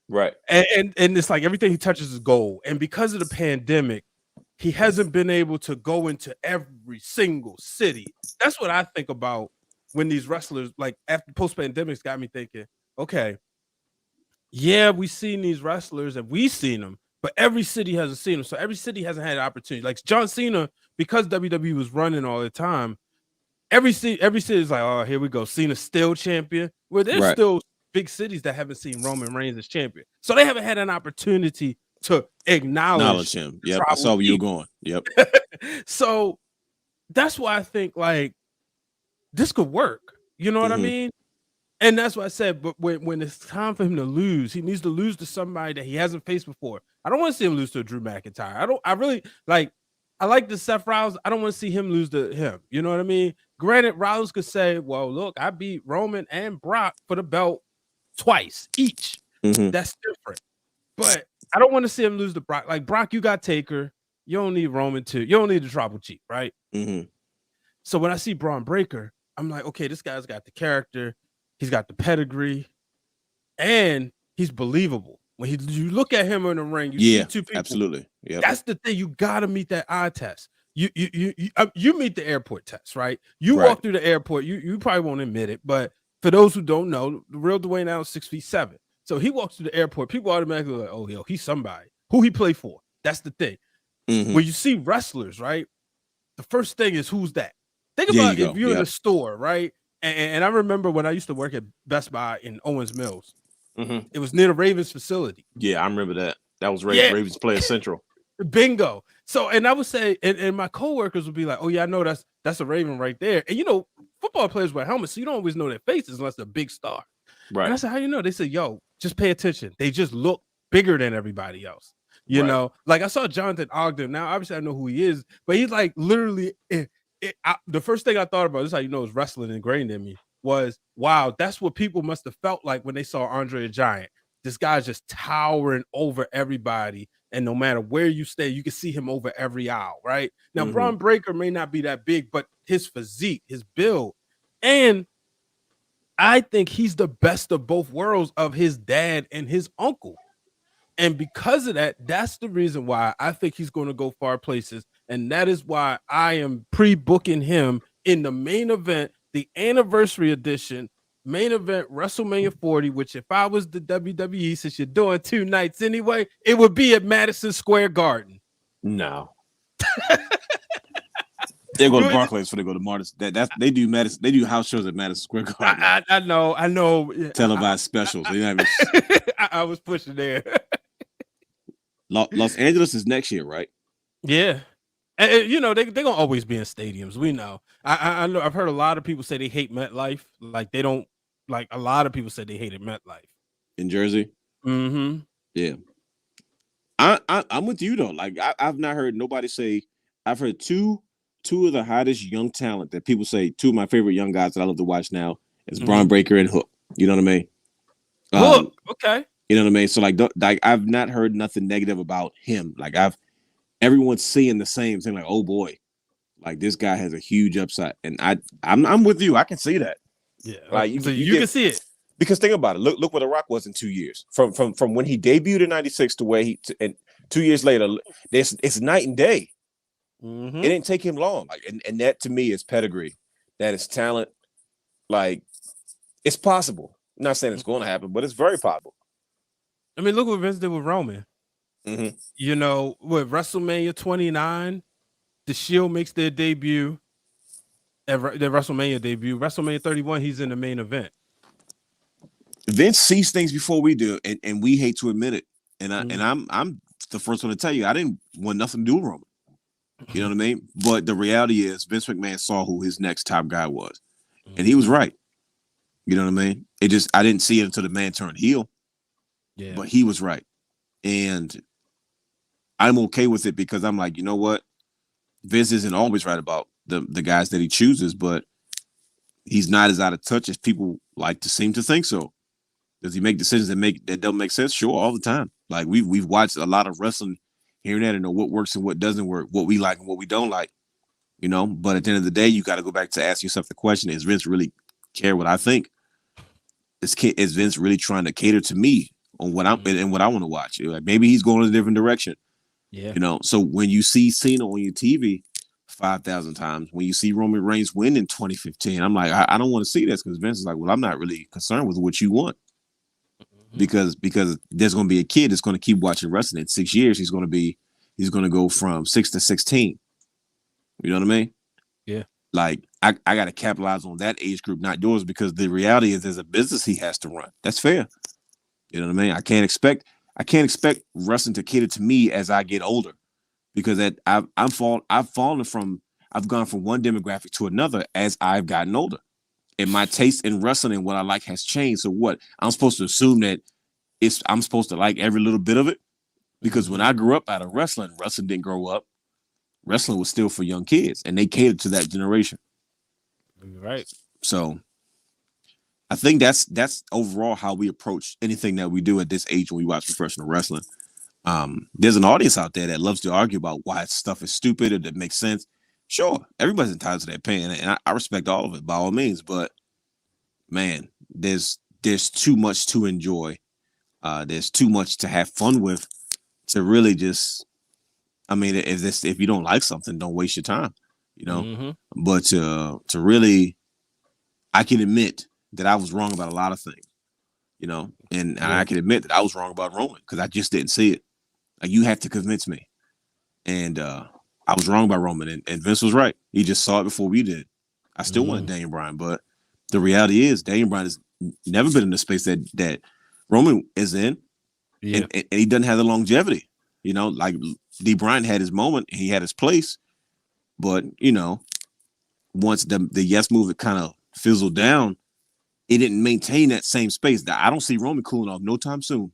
Right. And it's like everything he touches is gold. And because of the pandemic, he hasn't been able to go into every single city. That's what I think about when these wrestlers, like after post-pandemic's got me thinking, okay, yeah, we've seen these wrestlers and we've seen them, but every city hasn't seen them. So every city hasn't had an opportunity. Like John Cena, because WWE was running all the time, every city is like, oh, here we go. Cena's still champion. Well, there's Right. still big cities that haven't seen Roman Reigns as champion. So they haven't had an opportunity to acknowledge him. the Yep. I tribal saw where you were chief. going. Yep. So that's why I think like this could work. You know what I Mhm. mean? And that's what I said. But when it's time for him to lose, he needs to lose to somebody that he hasn't faced before. I don't want to see him lose to Drew McIntyre. I really like. I like the Seth Rollins. I don't want to see him lose to him. You know what I mean? Granted, Rollins could say, "Well, look, I beat Roman and Brock for the belt twice each. Mhm. That's different." But I don't want to see him lose to Brock. Like Brock, you got Taker. You don't need Roman too. You don't need the tribal chief, right? Mhm. So when I see Bron Breakker, I'm like, okay, this guy's got the character, he's got the pedigree, and he's believable. When you look at him in the ring, you see two people. Absolutely. Yeah. That's the thing. You got to meet that eye test. You meet the airport test, right? You Right. walk through the airport. You probably won't admit it, but for those who don't know, the real Dwayne Allen 6'7". So he walks through the airport. People automatically like, oh, yo, he's somebody. Who he play for? That's the thing. Mhm. When you see wrestlers, right? The first thing is who's that? Think There about you if go. you're in Yep. a store, right? And I remember when I used to work at Best Buy in Owens Mills. Mhm. It was near the Ravens facility. Yeah, I remember that. That was Yeah. Ravens Player Central. Bingo. So, and I would say, and my coworkers would be like, "Oh yeah, I know that's a Raven right there." And you know, football players wear helmets, so you don't always know their faces unless they're a big star. And I Right. said, "How you know?" They said, "Yo, just pay attention. They just look bigger than everybody else." You Right. know, like I saw Jonathan Ogden. Now, obviously, I know who he is, but he's like literally. The first thing I thought about, this is how you know it's wrestling ingrained in me, was wow, that's what people must have felt like when they saw Andre the Giant. This guy's just towering over everybody, and no matter where you stay, you can see him over every aisle, right? Now, Mhm. Bron Breakker may not be that big, but his physique, his build, and I think he's the best of both worlds of his dad and his uncle. And because of that, that's the reason why I think he's going to go far places. And that is why I am pre-booking him in the main event, the anniversary edition, main event WrestleMania 40, which if I was the WWE, since you're doing 2 nights anyway, it would be at Madison Square Garden. No. They go to Barclays before they go to Martis. They do Madison. They do house shows at Madison Square Garden. I know. Televised specials. They not even... I was pushing there. Los Angeles is next year, right? Yeah. And you know, they're gonna always be in stadiums. We know. I know I've heard a lot of people say they hate MetLife. Like they don't like a lot of people said they hated MetLife. In Jersey. Mm-hmm. Yeah. I'm with you though. Like I've not heard nobody say. I've heard two of the hottest young talent that people say. Two of my favorite young guys that I love to watch now is Bron Breakker and Hook. You know what I mean? Hook. Okay. You know what I mean? So like I've not heard nothing negative about him. Like everyone's seeing the same thing. Like, oh boy, like this guy has a huge upside, and I'm with you. I can see that. Yeah. Like So you can see it. Because think about it. Look where The Rock was in 2 years. From when he debuted in '96 to where and 2 years later, it's night and day. Mm-hmm. It didn't take him long. Like, and that to me is pedigree. That is talent. Like, it's possible. I'm not saying it's going to happen, but it's very possible. I mean, look what Vince did with Roman. Mm-hmm. You know, with WrestleMania 29, the Shield makes their debut. Their WrestleMania debut. WrestleMania 31, he's in the main event. Vince sees things before we do, and we hate to admit it. And I'm the first one to tell you, I didn't want nothing to do with Roman. You know what I mean? But the reality is, Vince McMahon saw who his next top guy was, and he was right. You know what I mean? I didn't see it until the man turned heel. Yeah. But he was right, and I'm okay with it because I'm like, you know what? Vince isn't always right about the guys that he chooses, but he's not as out of touch as people like to seem to think so. Does he make decisions that don't make sense? Sure, all the time. Like we've watched a lot of wrestling here and there to know what works and what doesn't work, what we like and what we don't like. You know, but at the end of the day, you got to go back to ask yourself the question: is Vince really care what I think? Is Vince really trying to cater to me on what I'm and what I want to watch? Like maybe he's going in a different direction. Yeah. You know, so when you see Cena on your TV 5,000 times, when you see Roman Reigns win in 2015, I'm like, I don't want to see this because Vince is like, well, I'm not really concerned with what you want. because there's going to be a kid that's going to keep watching wrestling. In 6 years, he's going to go from 6 to 16. You know what I mean? Yeah. Like I got to capitalize on that age group, not yours, because the reality is there's a business he has to run. That's fair. You know what I mean? I can't expect wrestling to cater to me as I get older, because I've gone from one demographic to another as I've gotten older, and my taste in wrestling and what I like has changed. So what? I'm supposed to assume that I'm supposed to like every little bit of it, because when I grew up out of wrestling didn't grow up. Wrestling was still for young kids, and they catered to that generation. Right. So I think that's overall how we approach anything that we do at this age when we watch professional wrestling. There's an audience out there that loves to argue about why stuff is stupid or that makes sense. Sure, everybody's entitled to their opinion, and I respect all of it by all means. But man, there's too much to enjoy. There's too much to have fun with to really just. I mean, if you don't like something, don't waste your time, you know. But to really, I can admit that I was wrong about a lot of things, you know, and I can admit that I was wrong about Roman because I just didn't see it. Like, you have to convince me, and I was wrong about Roman, and Vince was right. He just saw it before we did. I still wanted Daniel Bryan, but the reality is Daniel Bryan has never been in the space that Roman is in, and he doesn't have the longevity. You know, like D. Bryan had his moment, he had his place, but you know, once the yes movement kind of fizzled down, it didn't maintain that same space. I don't see Roman cooling off no time soon.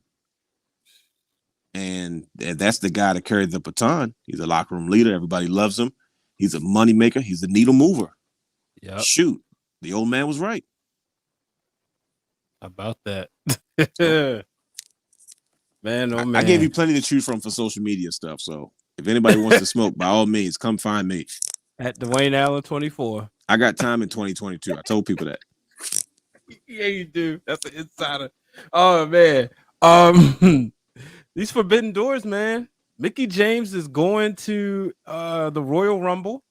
And that's the guy that carried the baton. He's a locker room leader. Everybody loves him. He's a money maker. He's a needle mover. Yep. Shoot, the old man was right about that. Man, oh man. I gave you plenty to choose from for social media stuff. So if anybody wants to smoke, by all means, come find me. At Dwayne Allen 24. I got time in 2022. I told people that. Yeah, you do. That's an insider. Oh man. These Forbidden Doors, man. Mickie James is going to the Royal Rumble.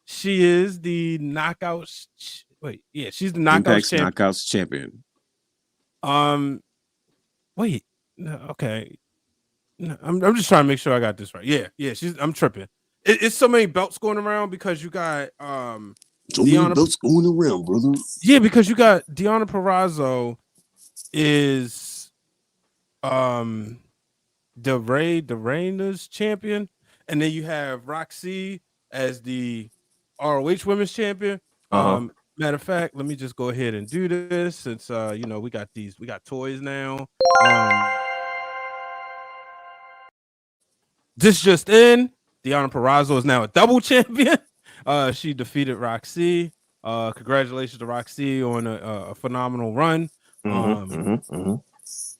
She is the Knockouts. She's the Knockouts champion. Wait. No, okay. No, I'm just trying to make sure I got this right. Yeah. I'm tripping. It's so many belts going around because you got so many belts going around, brother. Yeah, because you got Deonna Purrazzo is the Reigns champion, and then you have Roxy as the ROH Women's Champion. Matter of fact, let me just go ahead and do this since we got toys now. This just in, Deonna Purrazzo is now a double champion. She defeated Roxy. Congratulations to Roxy on a phenomenal run.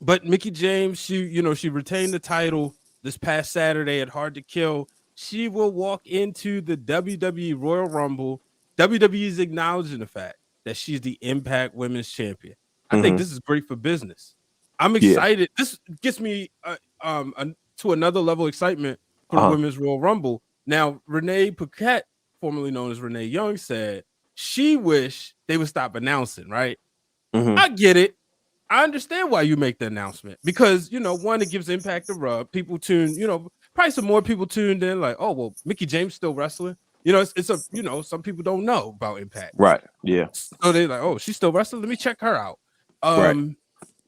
But Mickie James, she retained the title this past Saturday at Hard to Kill. She will walk into the WWE Royal Rumble. WWE is acknowledging the fact that she's the Impact Women's Champion. I think this is great for business. I'm excited. This gets me to another level of excitement for the Women's Royal Rumble. Now, Renee Paquette, formerly known as Renee Young, said she wished they would stop announcing, right? I get it. I understand why you make the announcement because, one, it gives Impact a rub. People tune, probably some more people tuned in like, oh, well, Mickie James still wrestling. Some people don't know about Impact. Right. Yeah. So they're like, oh, she's still wrestling. Let me check her out.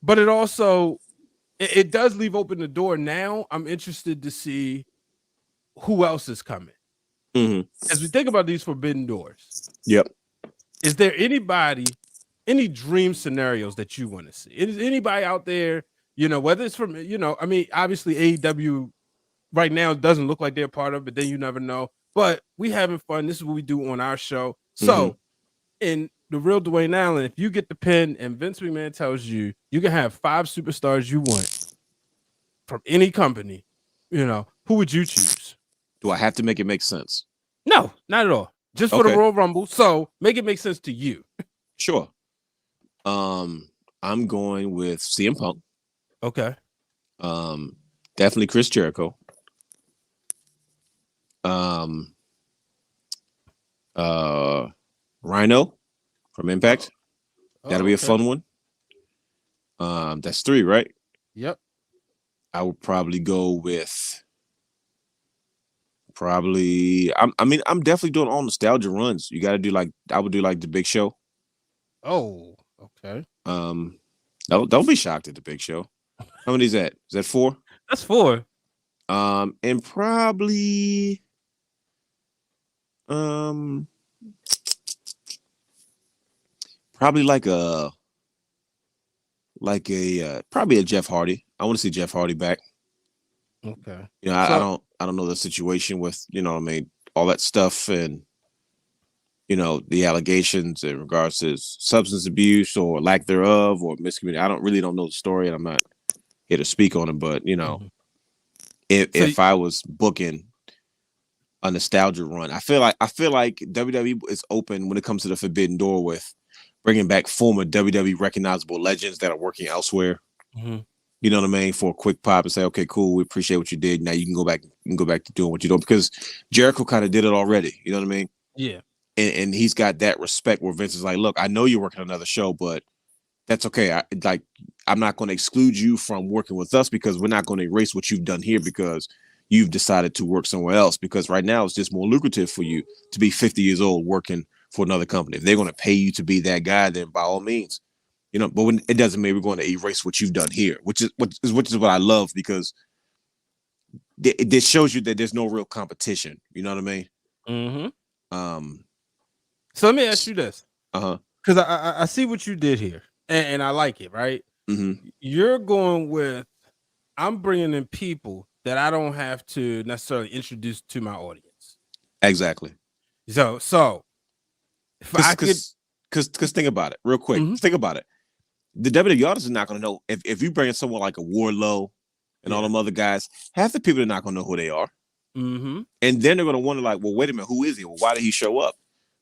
But it also, it does leave open the door. Now I'm interested to see who else is coming. As we think about these Forbidden Doors. Yep. Is there any dream scenarios that you want to see? Is anybody out there, whether it's from, obviously AEW right now doesn't look like they're part of it, then you never know. But we having fun. This is what we do on our show. So in the Real Dwayne Allen, if you get the pin and Vince McMahon tells you you can have 5 superstars you want from any company, who would you choose? Do I have to make it make sense? No, not at all. Just for the Royal Rumble. So make it make sense to you. Sure. I'm going with CM Punk. Okay. Definitely Chris Jericho. Rhino from Impact. That'll be a fun one. That's 3, right? Yep. I would probably go with I'm definitely doing all nostalgia runs. You got to do I would do like the Big Show. Oh, okay. Don't be shocked at the Big Show. How many is that? Is that 4? That's 4. And probably probably probably a Jeff Hardy. I want to see Jeff Hardy back. Okay. You know, I don't know the situation with, all that stuff and the allegations in regards to substance abuse or lack thereof or miscommunication. I don't know the story, and I'm not here to speak on it. But if I was booking a nostalgia run, I feel like WWE is open when it comes to the forbidden door with bringing back former WWE recognizable legends that are working elsewhere. Mm-hmm. You know what I mean? For a quick pop and say, okay, cool, we appreciate what you did. Now you can go back to doing what you're doing, because Jericho kind of did it already. You know what I mean? Yeah. And he's got that respect where Vince is like, look, I know you're working another show, but that's okay. I'm not going to exclude you from working with us, because we're not going to erase what you've done here because you've decided to work somewhere else, because right now it's just more lucrative for you to be 50 years old working for another company. If they're going to pay you to be that guy, then by all means. But when it doesn't mean we're going to erase what you've done here, which is what I love, because it shows you that there's no real competition. You know what I mean? Mm-hmm. So let me ask you this, because I see what you did here, and I like it. Right? Mm-hmm. You're going with, I'm bringing in people that I don't have to necessarily introduce to my audience. Exactly. So if I could, because think about it real quick. Mm-hmm. Think about it. The WWE audience is not going to know if you bring in someone like a Wardlow and all them other guys. Half the people are not going to know who they are, mm-hmm. and then they're going to wonder, like, well, wait a minute, who is he? Well, why did he show up?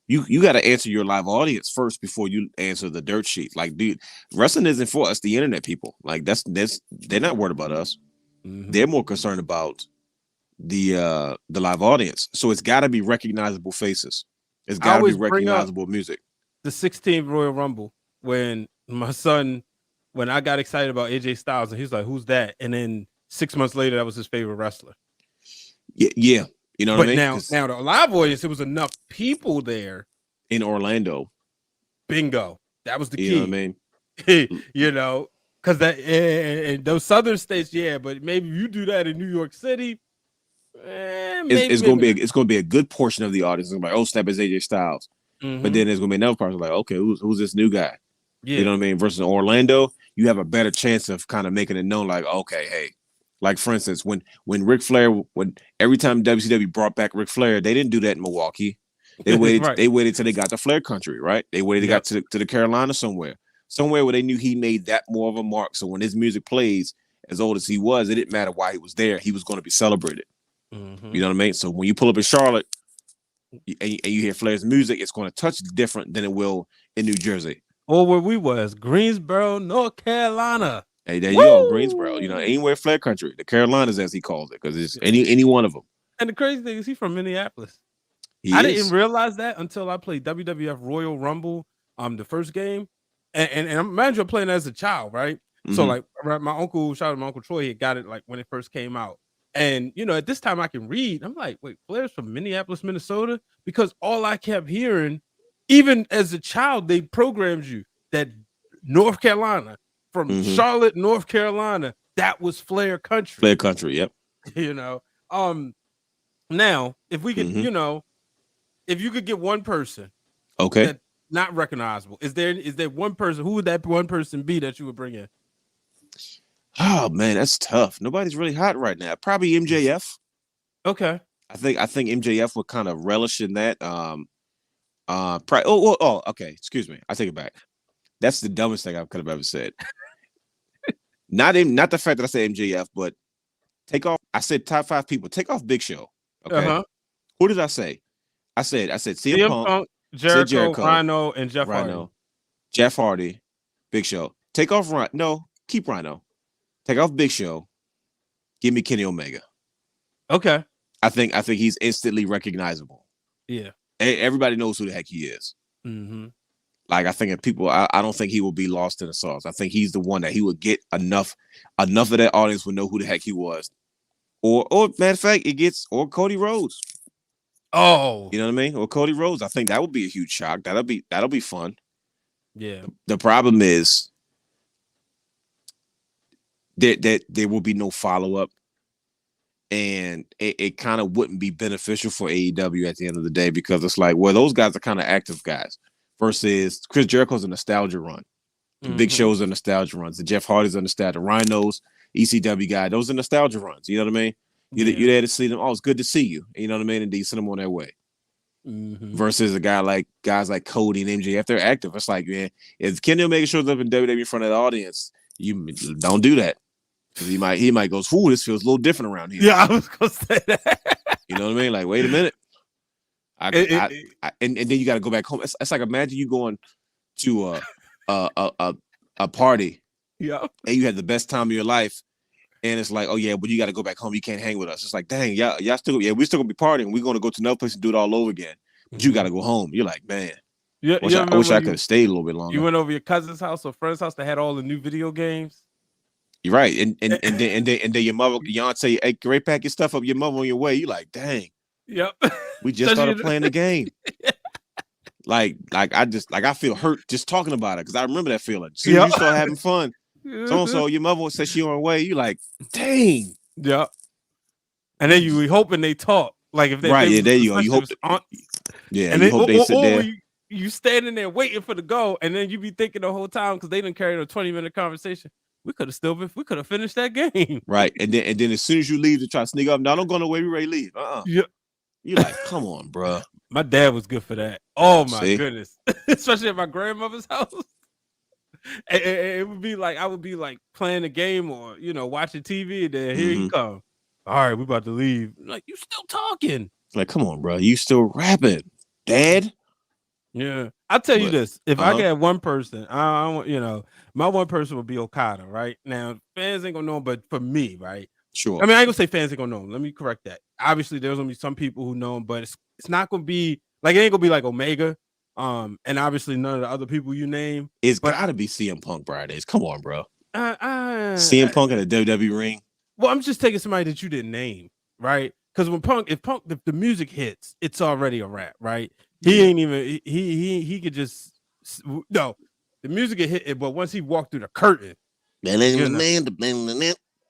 You got to answer your live audience first before you answer the dirt sheet. Like, dude, wrestling isn't for us, the internet people. Like, they're not worried about us. Mm-hmm. They're more concerned about the live audience. So it's got to be recognizable faces. It's got to be recognizable music. The 16th Royal Rumble, when my son, when I got excited about AJ Styles, and he's like, "Who's that?" And then 6 months later, that was his favorite wrestler. Yeah. You know what I mean? But now the live audience, it was enough people there in Orlando. Bingo. That was the key. You know what I mean? Because that and those southern states, yeah, but maybe you do that in New York City. It's going to be a good portion of the audience. It's like, oh, snap, it's AJ Styles. Mm-hmm. But then there's going to be another person like, okay, who's this new guy? Yeah. You know what I mean? Versus Orlando, you have a better chance of kind of making it known, like, okay, hey. Like, for instance, when Ric Flair, every time WCW brought back Ric Flair, they didn't do that in Milwaukee. They waited. Right. They waited till they got to Flair country, right? They waited. They got to the Carolinas somewhere where they knew he made that more of a mark. So when his music plays, as old as he was, it didn't matter why he was there. He was going to be celebrated. Mm-hmm. You know what I mean? So when you pull up in Charlotte and you hear Flair's music, it's going to touch different than it will in New Jersey. Or where we was, Greensboro, North Carolina. Hey, there you go, Greensboro. Anywhere Flair country, the Carolinas, as he calls it, because it's any one of them. And the crazy thing is, he's from Minneapolis. I didn't realize that until I played WWF Royal Rumble, the first game, and I imagine I'm playing as a child, right? Mm-hmm. So like, my uncle, shout out to my uncle Troy, he got it like when it first came out, and at this time I can read. I'm like, wait, Flair's from Minneapolis, Minnesota, because all I kept hearing, even as a child, they programmed you that North Carolina. From Charlotte, North Carolina, that was Flair country. Flair country, yep. Now, if we could, if you could get one person, okay, that's not recognizable, is there one person? Who would that one person be that you would bring in? Oh man, that's tough. Nobody's really hot right now. Probably MJF. Okay, I think MJF would kind of relish in that. Okay. Excuse me, I take it back. That's the dumbest thing I could have ever said. Not the fact that I said MJF, but take off. I said top 5 people. Take off Big Show. Okay. Who did I say? I said CM Punk, Jericho, Rhino, and Jeff Hardy. Jeff Hardy, Big Show. Take off Rhino. No, keep Rhino. Take off Big Show. Give me Kenny Omega. Okay. I think he's instantly recognizable. Yeah. Everybody knows who the heck he is. Mm-hmm. Like I think if people, I don't think he will be lost in the sauce. I think he's the one that he would get enough of that audience would know who the heck he was. Or matter of fact, or Cody Rhodes. Oh, You know what I mean? Or Cody Rhodes. I think that would be a huge shock. That'll be fun. yeah. The problem is that there will be no follow-up. And it kind of wouldn't be beneficial for AEW at the end of the day because it's like, well, those guys are kind of active guys versus Chris Jericho's a nostalgia run. The Big Show's a nostalgia runs. The Jeff Hardy's a nostalgia. Rhinos, ECW guy, those are nostalgia runs. You know what I mean? You're there to see them. Oh, it's good to see you. You know what I mean? And you send them on their way. Versus guys like Cody and MJF, they're active. It's like, man, if Kenny Omega shows up in WWE in front of the audience, you don't do that. Because he might go, ooh, this feels a little different around here. Yeah, I was gonna say that. You know what I mean? Like, wait a minute. And then you got to go back home. It's like imagine you going to a party, yeah, and you had the best time of your life, and it's like, oh yeah, but you got to go back home. You can't hang with us. It's like, dang, y'all still, we're still gonna be partying. We're gonna go to another place and do it all over again. But you got to go home. You're like, man, I wish I could have stayed a little bit longer. You went over your cousin's house or friend's house that had all the new video games. You're right, and then your mother, say, hey, great, pack your stuff up. Your mother on your way. You like, dang. Yep. We just started playing the game. I feel hurt just talking about it because I remember that feeling. As soon as you start having fun, so your mother said she on her way. You like, dang. Yep. And then you hoping they talk. Like if they there you go. You hope and you hope they sit there. You standing there waiting for the go, and then you be thinking the whole time because they didn't carry a 20-minute conversation. We could have finished that game. Right. And then as soon as you leave to try to sneak up, no, don't go nowhere. We ready to leave. Yeah. You're like, come on, bro. My dad was good for that. Oh my goodness. Especially at my grandmother's house. It would be like I would be like playing a game or watching TV, and then here he come. All right, we about to leave. I'm like, you still talking? Like, come on, bro. You still rapping, Dad? Yeah. I'll tell you this. If I get one person, I want, my one person would be Okada, right? Now, fans ain't gonna know him, but for me, right? Sure. I mean, I ain't gonna say fans ain't gonna know him. Let me correct that. Obviously, there's gonna be some people who know him, but it's not gonna be like it ain't gonna be like Omega. And obviously none of the other people you name. It's gotta be CM Punk Fridays. Come on, bro. CM Punk in a WWE ring. Well, I'm just taking somebody that you didn't name, right? Because if the music hits, it's already a rap, right? He ain't even he could just the music get hit, but once he walked through the curtain,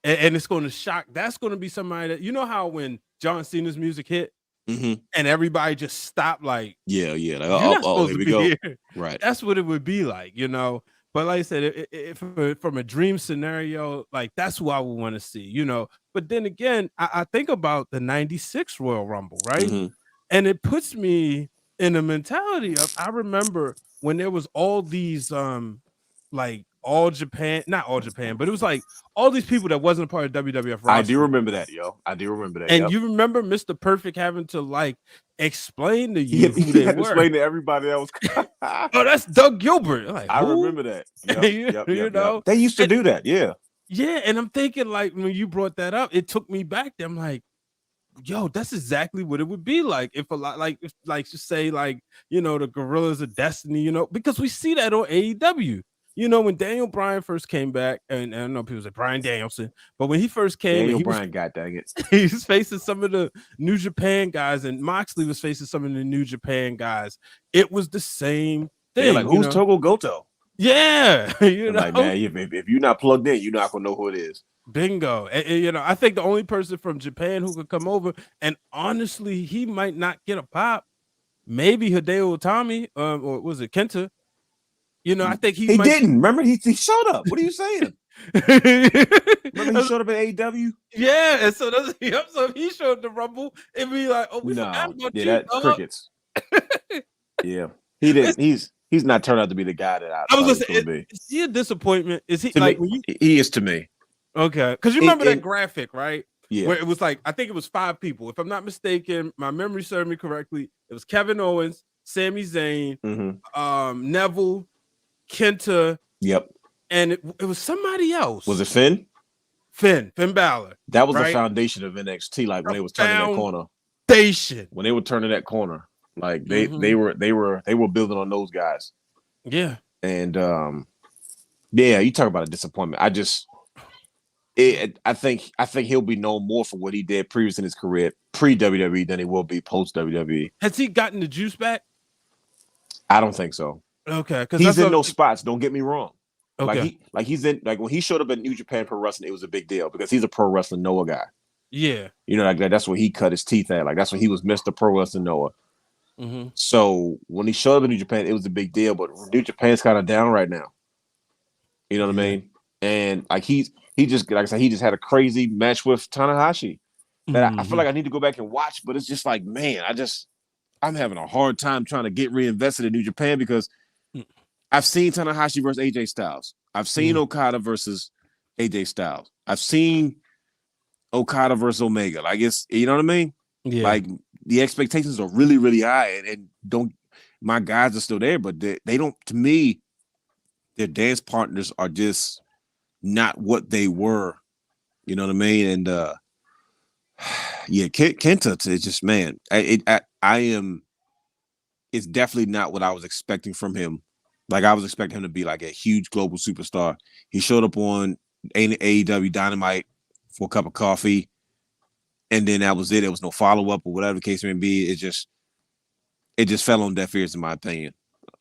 and it's going to shock. That's going to be somebody that how when John Cena's music hit, and everybody just stopped, like like you're not supposed to be here. Right? That's what it would be like, But like I said, from a dream scenario, like that's who I would want to see, But then again, I think about the '96 Royal Rumble, right? And it puts me in the mentality of I remember when there was all these like all Japan, not all Japan, but it was like all these people that wasn't a part of WWF roster. I do remember that, yo. I do remember that. And you remember Mr. Perfect having to like explain to you who they were. Explain to everybody else. Oh, that's Doug Gilbert. Like, I remember that. Yep. They used to do that, yeah. Yeah, and I'm thinking like when you brought that up, it took me back there. I'm like, yo, that's exactly what it would be like if a lot like just say like the Gorillas of Destiny, because we see that on AEW. When Daniel Bryan first came back, and I know people say Bryan Danielson, but when he first came, Daniel Bryan, god dang it, he was facing some of the New Japan guys, and Moxley was facing some of the New Japan guys. It was the same thing. Like, who's Togo Goto? Yeah, like, man, if you're not plugged in, you're not gonna know who it is. Bingo. And, I think the only person from Japan who could come over, and honestly, he might not get a pop. Maybe Hideo Itami, or was it Kenta? I think he didn't. Remember, he showed up. What are you saying? Remember, he showed up at AEW. Yeah, and so so if he showed up to Rumble, it'd be like, oh, we forgot about you. That's crickets. Yeah, he didn't. He's not turned out to be the guy that I was going to be. Is he a disappointment? Is he to like me, he is to me? Okay, because you remember that graphic, right? Yeah, where it was like I think it was 5 people, if I'm not mistaken. My memory served me correctly. It was Kevin Owens, Sami Zayn, Neville, Kenta. Yep. And it was somebody else. Was it Finn? Finn Balor. That was the foundation of NXT. Like when they was turning that corner. When they were turning that corner, like they were building on those guys. Yeah. And yeah, you talk about a disappointment. I think he'll be known more for what he did previous in his career, pre-WWE, than he will be post-WWE. Has he gotten the juice back? I don't think so. Okay, because He's in those spots. Don't get me wrong. Okay. He's in when he showed up at New Japan Pro Wrestling, it was a big deal because he's a Pro Wrestling Noah guy. Yeah. You know, like that's where he cut his teeth at. Like that's when he was Mr. Pro Wrestling Noah. Mm-hmm. So when he showed up in New Japan, it was a big deal. But New Japan's kind of down right now. You know what I mean? And like he just, like I said, he just had a crazy match with Tanahashi that I feel like I need to go back and watch. But it's just like, man, I'm having a hard time trying to get reinvested in New Japan because I've seen Tanahashi versus AJ Styles. I've seen Okada versus AJ Styles. I've seen Okada versus Omega. Like you know what I mean? Yeah. Like the expectations are really, really high, and my guys are still there, but they don't. To me, their dance partners are just not what they were. You know what I mean? And yeah, Kenta is just, man. I am. It's definitely not what I was expecting from him. Like I was expecting him to be like a huge global superstar. He showed up on AEW Dynamite for a cup of coffee, and then that was it. There was no follow-up or whatever the case may be. It just fell on deaf ears, in my opinion.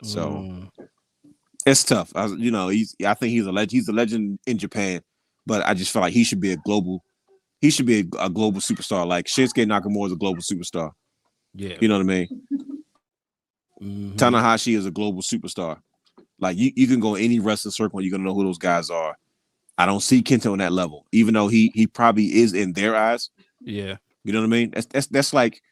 So it's tough. I think he's a legend. He's a legend in Japan, but I just feel like he should be a global superstar. Like Shinsuke Nakamura is a global superstar. Yeah. You know what I mean? Tanahashi is a global superstar. Like you can go any wrestling circle and you're gonna know who those guys are. I don't see Kenta on that level, even though he probably is in their eyes. Yeah. You know what I mean? That's like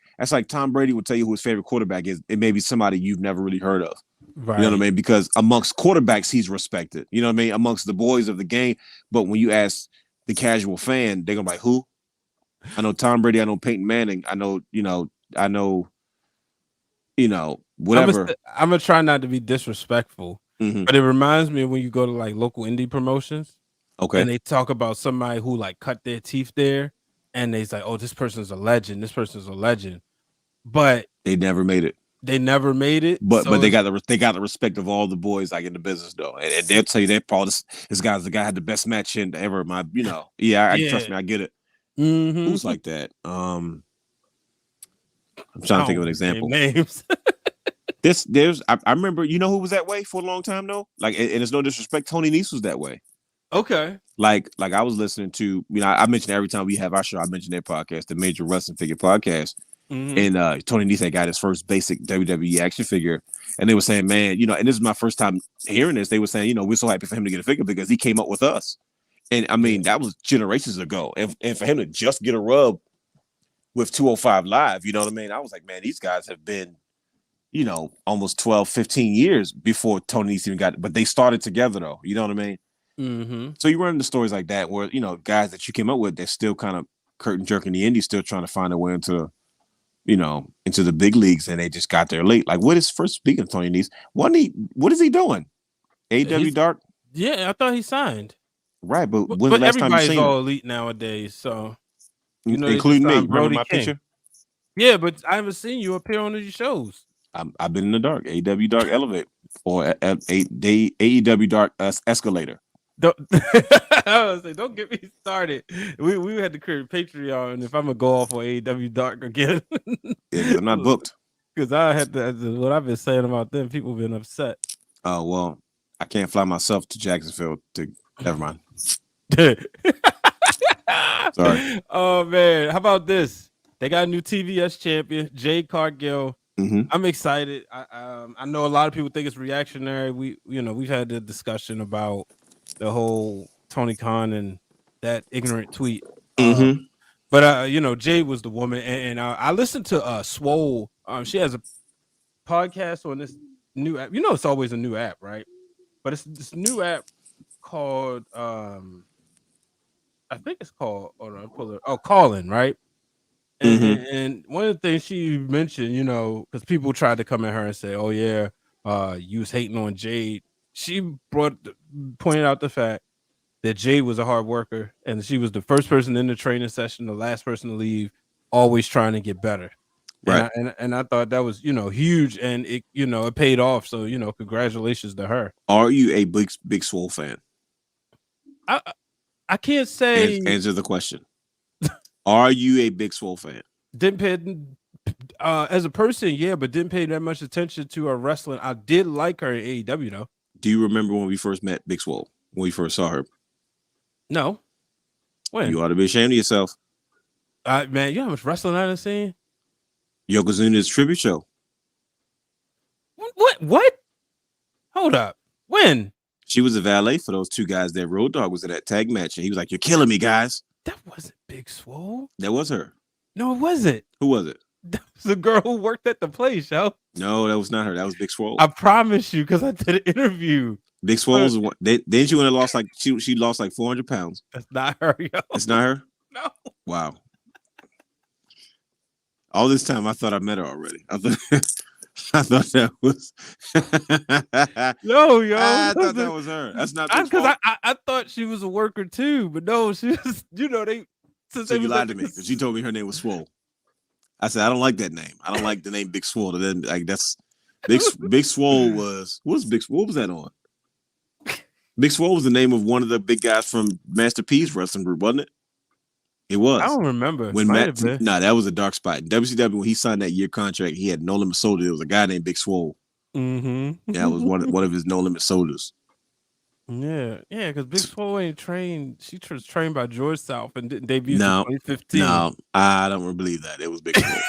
Tom Brady would tell you who his favorite quarterback is. It may be somebody you've never really heard of. Right. You know what I mean? Because amongst quarterbacks, he's respected. You know what I mean? Amongst the boys of the game. But when you ask the casual fan, they're gonna be like, who? I know Tom Brady, I know Peyton Manning, I know, whatever. I'm gonna try not to be disrespectful, but it reminds me of when you go to like local indie promotions. Okay. And they talk about somebody who like cut their teeth there, and they's like, "Oh, this person's a legend. This person's a legend," but they never made it. But they got the respect of all the boys like in the business though, and they'll tell you that Paul, this guy's the guy had the best match in ever. Trust me, I get it. Who's like that? I'm trying to think of an example. Names. I remember. You know who was that way for a long time though. Like, and it's no disrespect. Tony Nese was that way. Okay. Like I was listening to, I mentioned every time we have our show, I mention their podcast, the Major Wrestling Figure Podcast. And Tony Nese got his first basic WWE action figure. And they were saying, man, and this is my first time hearing this. They were saying, we're so happy for him to get a figure because he came up with us. And I mean, that was generations ago. And for him to just get a rub with 205 Live, you know what I mean? I was like, man, these guys have been, almost 12, 15 years before Tony Nese even got it. But they started together though. You know what I mean? So you run into stories like that where, guys that you came up with, they're still kind of curtain jerking the indies, still trying to find a way into the big leagues, and they just got there late. Like, speaking of Tony Nese, what is he doing? AEW Dark? Yeah, I thought he signed. Right, but when's the last time you seen him? Everybody's all elite nowadays, so including me. Remember my picture? Yeah, but I haven't seen you appear on these shows. I've been in the dark. AEW Dark Elevate or AEW Dark Escalator. Don't get me started. We had to create Patreon if I'm gonna go off on AEW Dark again. Yeah, I'm not booked. Because I had to. What I've been saying about them, people have been upset. Oh well, I can't fly myself to Jacksonville. Never mind. Sorry. Oh man, how about this? They got a new TBS champion, Jade Cargill. I'm excited. I know a lot of people think it's reactionary. We've had the discussion about the whole Tony Khan and that ignorant tweet. But Jade was the woman, and I listened to Swole. She has a podcast on this new app. It's always a new app, right? But it's this new app called I think it's called Callin', right? And one of the things she mentioned, because people tried to come at her and say, "Oh yeah, you was hating on Jade." She pointed out the fact that Jade was a hard worker, and she was the first person in the training session, the last person to leave, always trying to get better. Right. And I thought that was, huge, and it, it paid off. So, congratulations to her. Are you a big Swole fan? I can't say Answer the question. Are you a big Swole fan? didn't pay as a person, yeah, but didn't pay that much attention to her wrestling. I did like her in AEW though. Do you remember when we first met Big Swole? When we first saw her? No. When? You ought to be ashamed of yourself. Man, you know how much wrestling I done seen? Yokozuna's tribute show. What? Hold up. When? She was a valet for those two guys that Road Dogg was in that tag match, and he was like, "You're killing me, guys." That wasn't Big Swole. That was her. No, it wasn't. Who was it? That was the girl who worked at the place, yo. No, that was not her. That was Big Swole. I promise you, because I did an interview. Big Swole was one. Then she would have lost like she lost like 400 pounds. That's not her, yo. It's not her. No. Wow. All this time, I thought I met her already. I thought that was. No, yo. I thought that was her. That's not Big Swole. Because I thought she was a worker too, but no, she was. So you lied to me because you told me her name was Swole. I said I don't like that name. I don't like the name Big Swole. Then like that's Big Swole was what was that on? Big Swole was the name of one of the big guys from Master P's wrestling group, wasn't it? It was. I don't remember. That was a dark spot. In WCW, when he signed that year contract, he had no limit soldier. There was a guy named Big Swole. Mm-hmm. That was one of his no limit soldiers. Yeah, because Big Swole ain't trained. She was trained by George South and didn't debut No, in 2015. No, I don't believe that. It was Big Swole.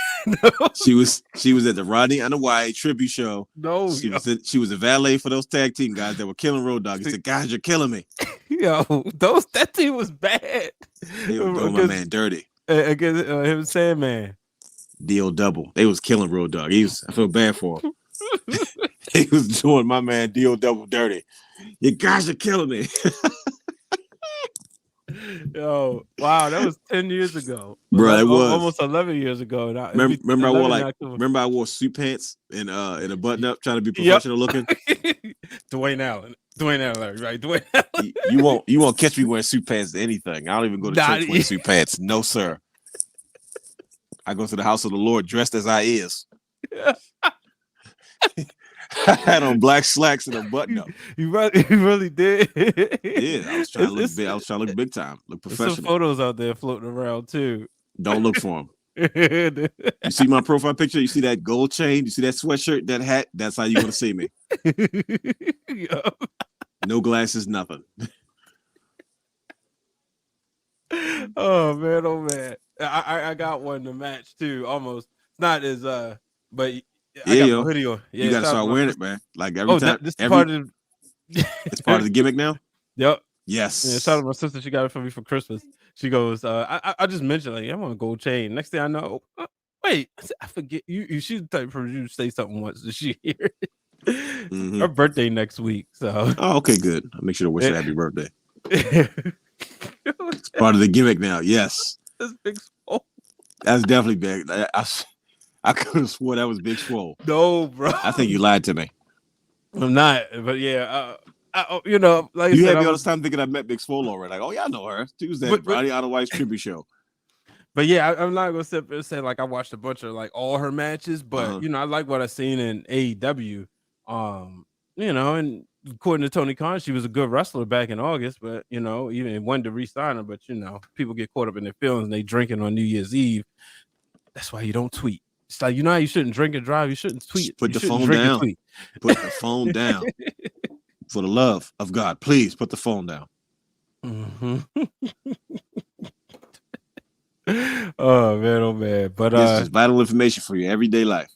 No. She was at the Rodney and the White tribute show. No, she was a valet for those tag team guys that were killing Road Dogg. He said, "Guys, you're killing me." Yo, that team was bad. They were doing my man dirty. Against him, Sandman. Deal double. They was killing Road Dogg. I feel bad for him. He was doing my man Deal double dirty. You guys are killing me. Yo, wow, that was 10 years ago, bro. It was almost 11 years ago. Now, remember I wore suit pants and a button up, trying to be professional looking. Dwayne Allen, right? Dwayne Allen. You won't catch me wearing suit pants to anything. I don't even go to church wearing suit pants. No, sir. I go to the house of the Lord dressed as I is. I had on black slacks and a button up. You really did. Yeah, I was trying to look big. I was trying to look big time, look professional. There's some photos out there floating around too. Don't look for them. You see my profile picture? You see that gold chain? You see that sweatshirt? That hat? That's how you want to see me. No glasses, nothing. Oh man. I got one to match too. Almost not as but I got my hoodie on. Yeah, you gotta start wearing it, man. Like every time. This part of it's part of the gimmick now. Yep. Yes. Yeah, shout out to my sister. She got it for me for Christmas. She goes, I just mentioned like I want a gold chain. Next thing I know, wait, I forget you. She's the type of person you say something once and she hear it. Mm-hmm. Her birthday next week. So okay, good. I'll make sure to wish her happy birthday. It's part of the gimmick now. Yes. That's Big Swole. That's definitely big. I could have swore that was Big Swole. No, bro. I think you lied to me. I'm not, but yeah, like you had me all this time thinking I met Big Swole already. Like, oh yeah, I know her. Tuesday, Roddy Otherwise tribute show. But yeah, I'm not gonna sit and say like I watched a bunch of like all her matches, but I like what I seen in AEW. And according to Tony Khan, she was a good wrestler back in August, but even wanted to re-sign her, but people get caught up in their feelings and they drinking on New Year's Eve. That's why you don't tweet. It's like how you shouldn't drink and drive. You shouldn't tweet. Put the phone down. Put the phone down. For the love of God, please put the phone down. Mm-hmm. Oh man. But this is vital information for your everyday life.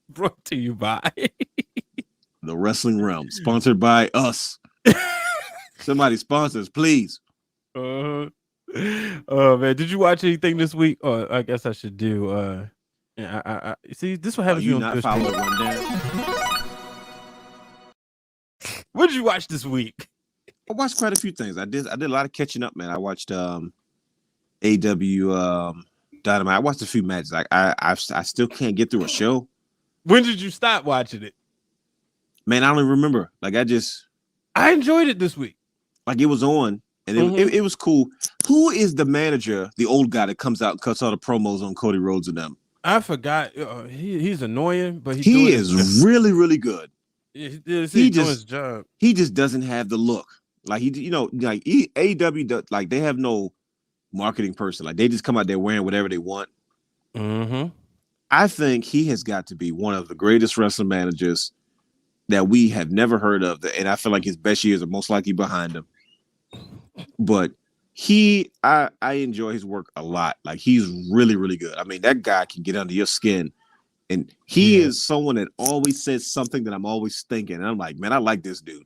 Brought to you by the Wrestling Realm, sponsored by us. Somebody sponsors, please. Oh man, did you watch anything this week? Oh, I guess I should do. I see. This what happens. You not follow one down. What did you watch this week? I watched quite a few things. I did a lot of catching up, man. I watched AW Dynamite. I watched a few matches. I still can't get through a show. When did you stop watching it? Man, I don't even remember. Like I enjoyed it this week. Like it was on, and it was cool. Who is the manager, the old guy that comes out and cuts all the promos on Cody Rhodes and them? I forgot. He's annoying, but He is really, really good. He's He doing his just job. he just doesn't have the look. Like AEW does, like they have no marketing person. Like they just come out there wearing whatever they want. Mm-hmm. I think he has got to be one of the greatest wrestling managers that we have never heard of. And I feel like his best years are most likely behind him. But I enjoy his work a lot. Like he's really, really good. I mean, that guy can get under your skin. And he is someone that always says something that I'm always thinking. And I'm like, man, I like this dude.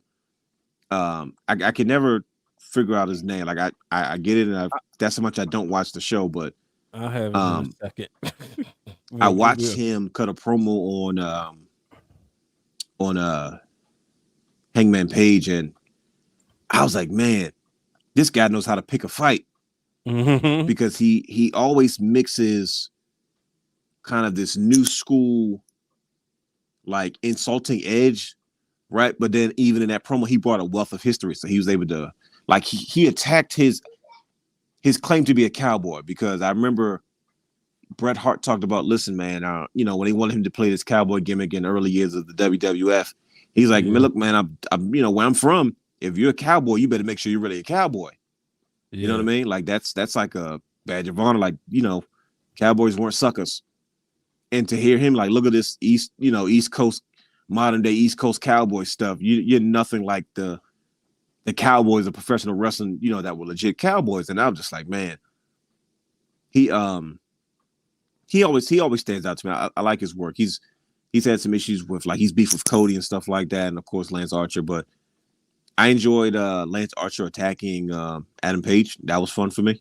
I can never figure out his name. Like I get it, and that's how much I don't watch the show, but I'll have it in a second. I watched him cut a promo on Hangman Page, and I was like, man, this guy knows how to pick a fight. Mm-hmm. Because he always mixes kind of this new school like insulting edge, right? But then even in that promo, he brought a wealth of history, so he was able to like he attacked his claim to be a cowboy, because I remember Bret Hart talked about, listen, man, when they wanted him to play this cowboy gimmick in the early years of the WWF, he's like, look, man, I'm where I'm from, if you're a cowboy, you better make sure you're really a cowboy. You know what I mean? Like that's like a badge of honor. Like, cowboys weren't suckers. And to hear him like, look at this East Coast, modern day East Coast cowboy stuff. You're nothing like the cowboys of professional wrestling, that were legit cowboys. And I was just like, man, he always stands out to me. I like his work. He's had some issues with like he's beef with Cody and stuff like that, and of course Lance Archer. But I enjoyed Lance Archer attacking Adam Page. That was fun for me.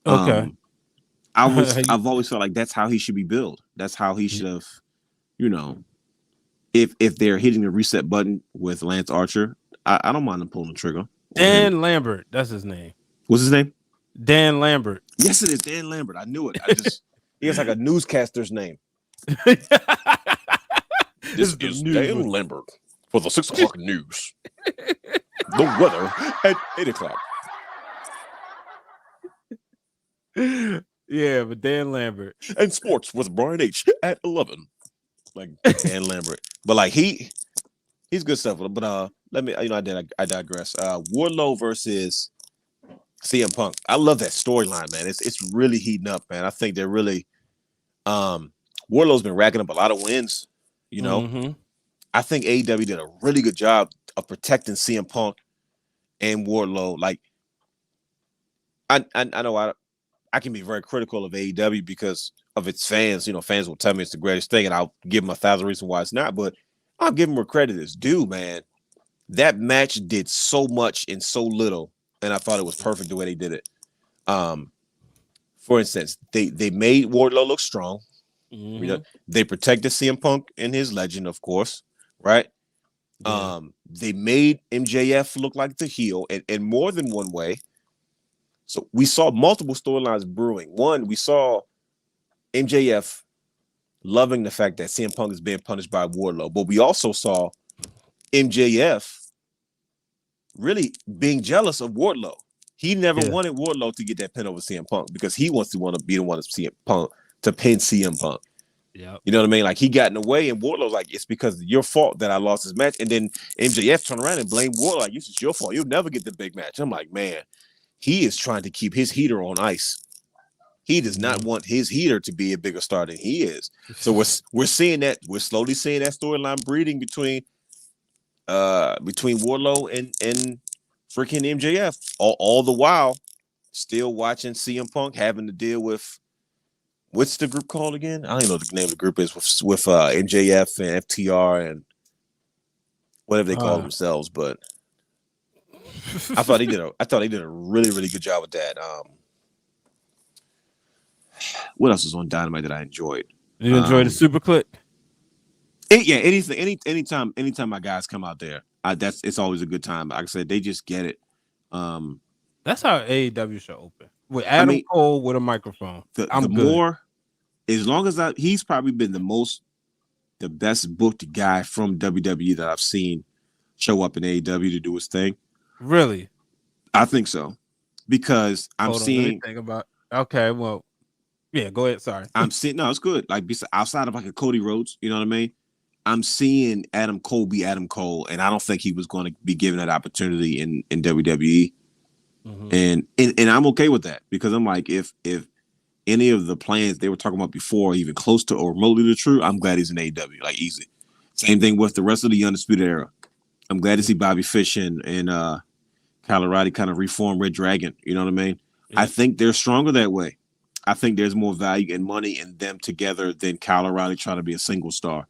Okay. I've always felt like that's how he should be billed. That's how he should have, if they're hitting the reset button with Lance Archer, I don't mind them pulling the trigger. Dan Lambert, that's his name. What's his name? Dan Lambert. Yes, it is Dan Lambert. I knew it. He has like a newscaster's name. This is Dan Lambert for the 6 o'clock news. The weather at 8 o'clock. Yeah, but Dan Lambert. And sports with Brian H at 11. Like Dan Lambert. But like he's good stuff. But let me, I digress. Wardlow versus CM Punk. I love that storyline, man. It's really heating up, man. I think they're really Wardlow's been racking up a lot of wins, Mm-hmm. I think AEW did a really good job of protecting CM Punk and Wardlow. Like I know I can be very critical of AEW because of its fans. Fans will tell me it's the greatest thing, and I'll give them 1,000 reasons why it's not, but I'll give them where credit is due, man. That match did so much in so little, and I thought it was perfect the way they did it. For instance, they made Wardlow look strong. Mm-hmm. They protected CM Punk and his legend, of course, right? Yeah. They made MJF look like the heel in more than one way. So we saw multiple storylines brewing. One, we saw MJF loving the fact that CM Punk is being punished by Wardlow, but we also saw MJF really being jealous of Wardlow. He never wanted Wardlow to get that pin over CM Punk because he wants to be the one of CM Punk to pin CM Punk. Yeah, you know what I mean? Like he got in the way, and Wardlow's like, it's because of your fault that I lost this match. And then MJF turned around and blamed Wardlow, like, it's your fault. You'll never get the big match. I'm like, man, he is trying to keep his heater on ice. He does not want his heater to be a bigger star than he is. So we're seeing that. We're slowly seeing that storyline breeding between Wardlow and freaking MJF. All the while, still watching CM Punk having to deal with. What's the group called again? I don't even know what the name of the group is with MJF and FTR and whatever they call themselves. But I thought he did a really, really good job with that. What else was on Dynamite that I enjoyed? You enjoyed the Super Click? Anytime my guys come out there, it's always a good time. Like I said, they just get it. That's how AEW should open. With Adam Cole with a microphone. As long as he's probably been the best booked guy from WWE that I've seen show up in AEW to do his thing. Really? I think so. Because I'm seeing. Okay, well, Yeah, go ahead. Sorry. I'm seeing no, it's good. Like outside of like a Cody Rhodes, you know what I mean? I'm seeing Adam Cole be Adam Cole, and I don't think he was going to be given that opportunity in WWE. And I'm okay with that because I'm like, if any of the plans they were talking about before, even close to or remotely the truth, I'm glad he's in AEW. Like easy. Same thing with the rest of the Undisputed Era. I'm glad to see Bobby Fish and Kyle O'Reilly kind of reform Red Dragon. You know what I mean? I think they're stronger that way. I think there's more value and money in them together than Kyle O'Reilly trying to be a single star.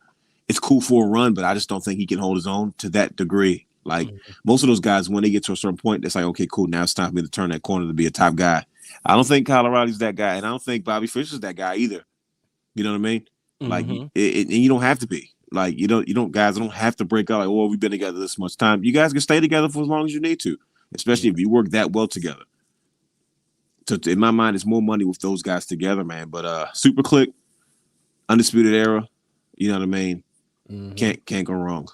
It's cool for a run, but I just don't think he can hold his own to that degree. Like most of those guys, when they get to a certain point, it's like, okay, cool, now it's time for me to turn that corner to be a top guy. I don't think Kyle O'Reilly's that guy, and I don't think Bobby Fish is that guy either. You know what I mean? Like, and you don't have to be. Like, you don't guys don't have to break out like, oh, we've been together this much time. You guys can stay together for as long as you need to, especially if you work that well together. So in my mind, it's more money with those guys together, man. But Super Click, Undisputed Era, you know what I mean? Can't go wrong.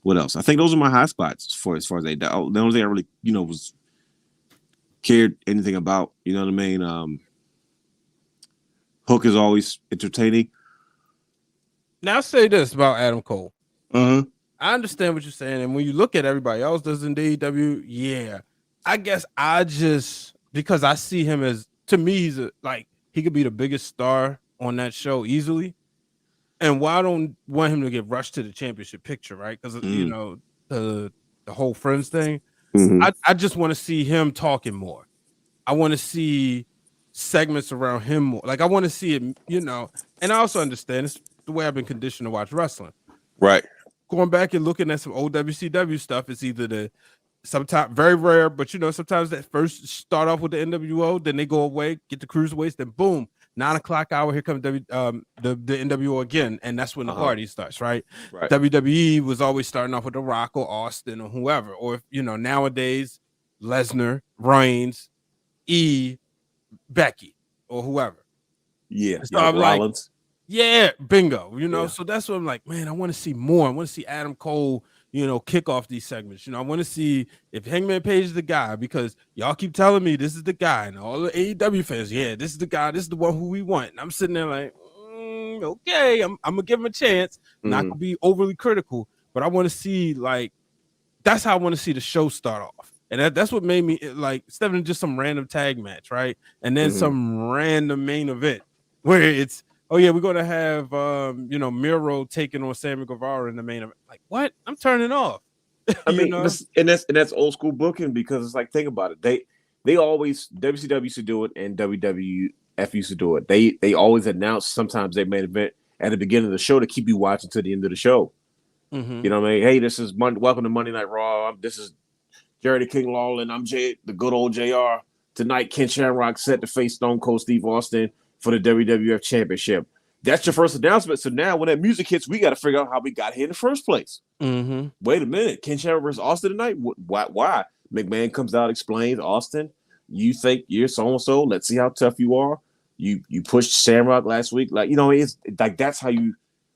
What else? I think those are my high spots as far as the only thing I really, was cared anything about, you know what I mean? Hook is always entertaining. Now, I'll say this about Adam Cole. Uh-huh. I understand what you're saying. And when you look at everybody else that's in AEW, yeah, I guess because I see him as, to me, he's he could be the biggest star on that show easily. And why I don't want him to get rushed to the championship picture, right? Because, the whole Friends thing. I just want to see him talking more. I want to see segments around him more. Like, I want to see it, and I also understand it's the way I've been conditioned to watch wrestling. Right. Going back and looking at some old WCW stuff, it's either sometimes very rare, but sometimes that first start off with the NWO, then they go away, get the cruiserweights, then boom, 9 o'clock hour, here comes the NWO again, and that's when the party starts, right? WWE was always starting off with The Rock or Austin or whoever, or nowadays Lesnar, Reigns, Becky, or whoever. Yeah, so I'm Rollins. Yeah, bingo. So that's what I'm like, man, I want to see more. I want to see Adam Cole, kick off these segments. I want to see if Hangman Page is the guy, because y'all keep telling me this is the guy, and all the AEW fans, yeah, this is the guy, this is the one who we want. And I'm sitting there like, okay, I'm gonna give him a chance. Not gonna be overly critical, but I want to see, that's how I want to see the show start off. And that's what made me instead of just some random tag match, right? And then some random main event where it's, oh yeah, we're gonna have Miro taking on Sammy Guevara in the main event. Like, what? I'm turning off. I mean, and that's old school booking, because it's like, think about it. They always, WCW used to do it and WWF used to do it. They always announce sometimes their main event at the beginning of the show to keep you watching to the end of the show. You know what I mean? Hey, this is welcome to Monday Night Raw. This is Jerry the King Lawler, and I'm the good old JR. Tonight, Ken Shamrock set to face Stone Cold Steve Austin for the WWF Championship. That's your first announcement. So now when that music hits, we got to figure out how we got here in the first place. Wait a minute. Ken Shamrock versus Austin tonight? Why? McMahon comes out, explains, Austin, you think you're so-and-so. Let's see how tough you are. You pushed Shamrock last week. It's like, that's how you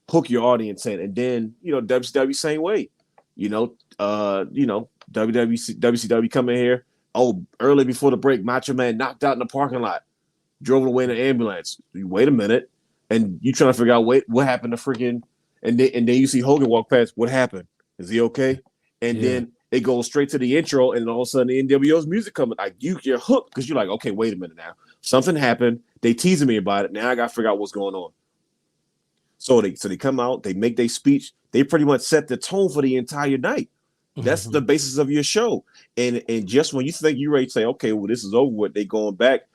hook your audience in. And then, WCW same way. WCW come in here. Oh, early before the break, Macho Man knocked out in the parking lot. Drove away in an ambulance. You wait a minute, and you trying to figure out what happened to freaking, and then you see Hogan walk past. What happened? Is he okay? And then it goes straight to the intro, and all of a sudden the NWO's music coming. Like, you're hooked, because you're like, okay, wait a minute now. Something happened. They teasing me about it. Now I got to figure out what's going on. So they come out. They make their speech. They pretty much set the tone for the entire night. That's the basis of your show. And just when you think you're ready to say, okay, well, this is over with, they going back.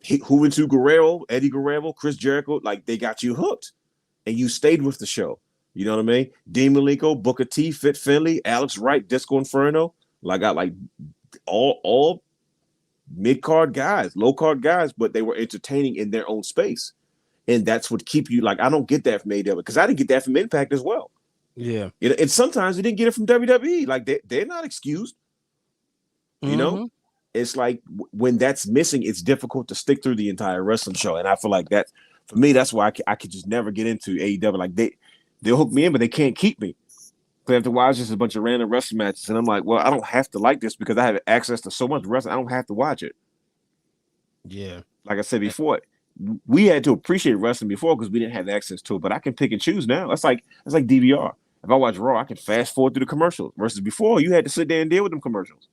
Juventud Guerrero, Eddie Guerrero, Chris Jericho, like, they got you hooked, and you stayed with the show. You know what I mean? Dean Malenko, Booker T, Fit Finley, Alex Wright, Disco Inferno. I got all mid-card guys, low-card guys, but they were entertaining in their own space. And that's what keep you, I don't get that from AEW, because I didn't get that from Impact as well. Yeah. And sometimes they didn't get it from WWE. Like, they're not excused. You know? It's like, when that's missing, it's difficult to stick through the entire wrestling show. And I feel like that, for me, that's why I could just never get into AEW. Like, they'll hook me in, but they can't keep me. Because I have to watch just a bunch of random wrestling matches. And I'm like, well, I don't have to like this, because I have access to so much wrestling. I don't have to watch it. Yeah. like I said before, we had to appreciate wrestling before because we didn't have access to it. But I can pick and choose now. That's like DVR. If I watch Raw, I can fast forward through the commercials. Versus before, you had to sit there and deal with them commercials.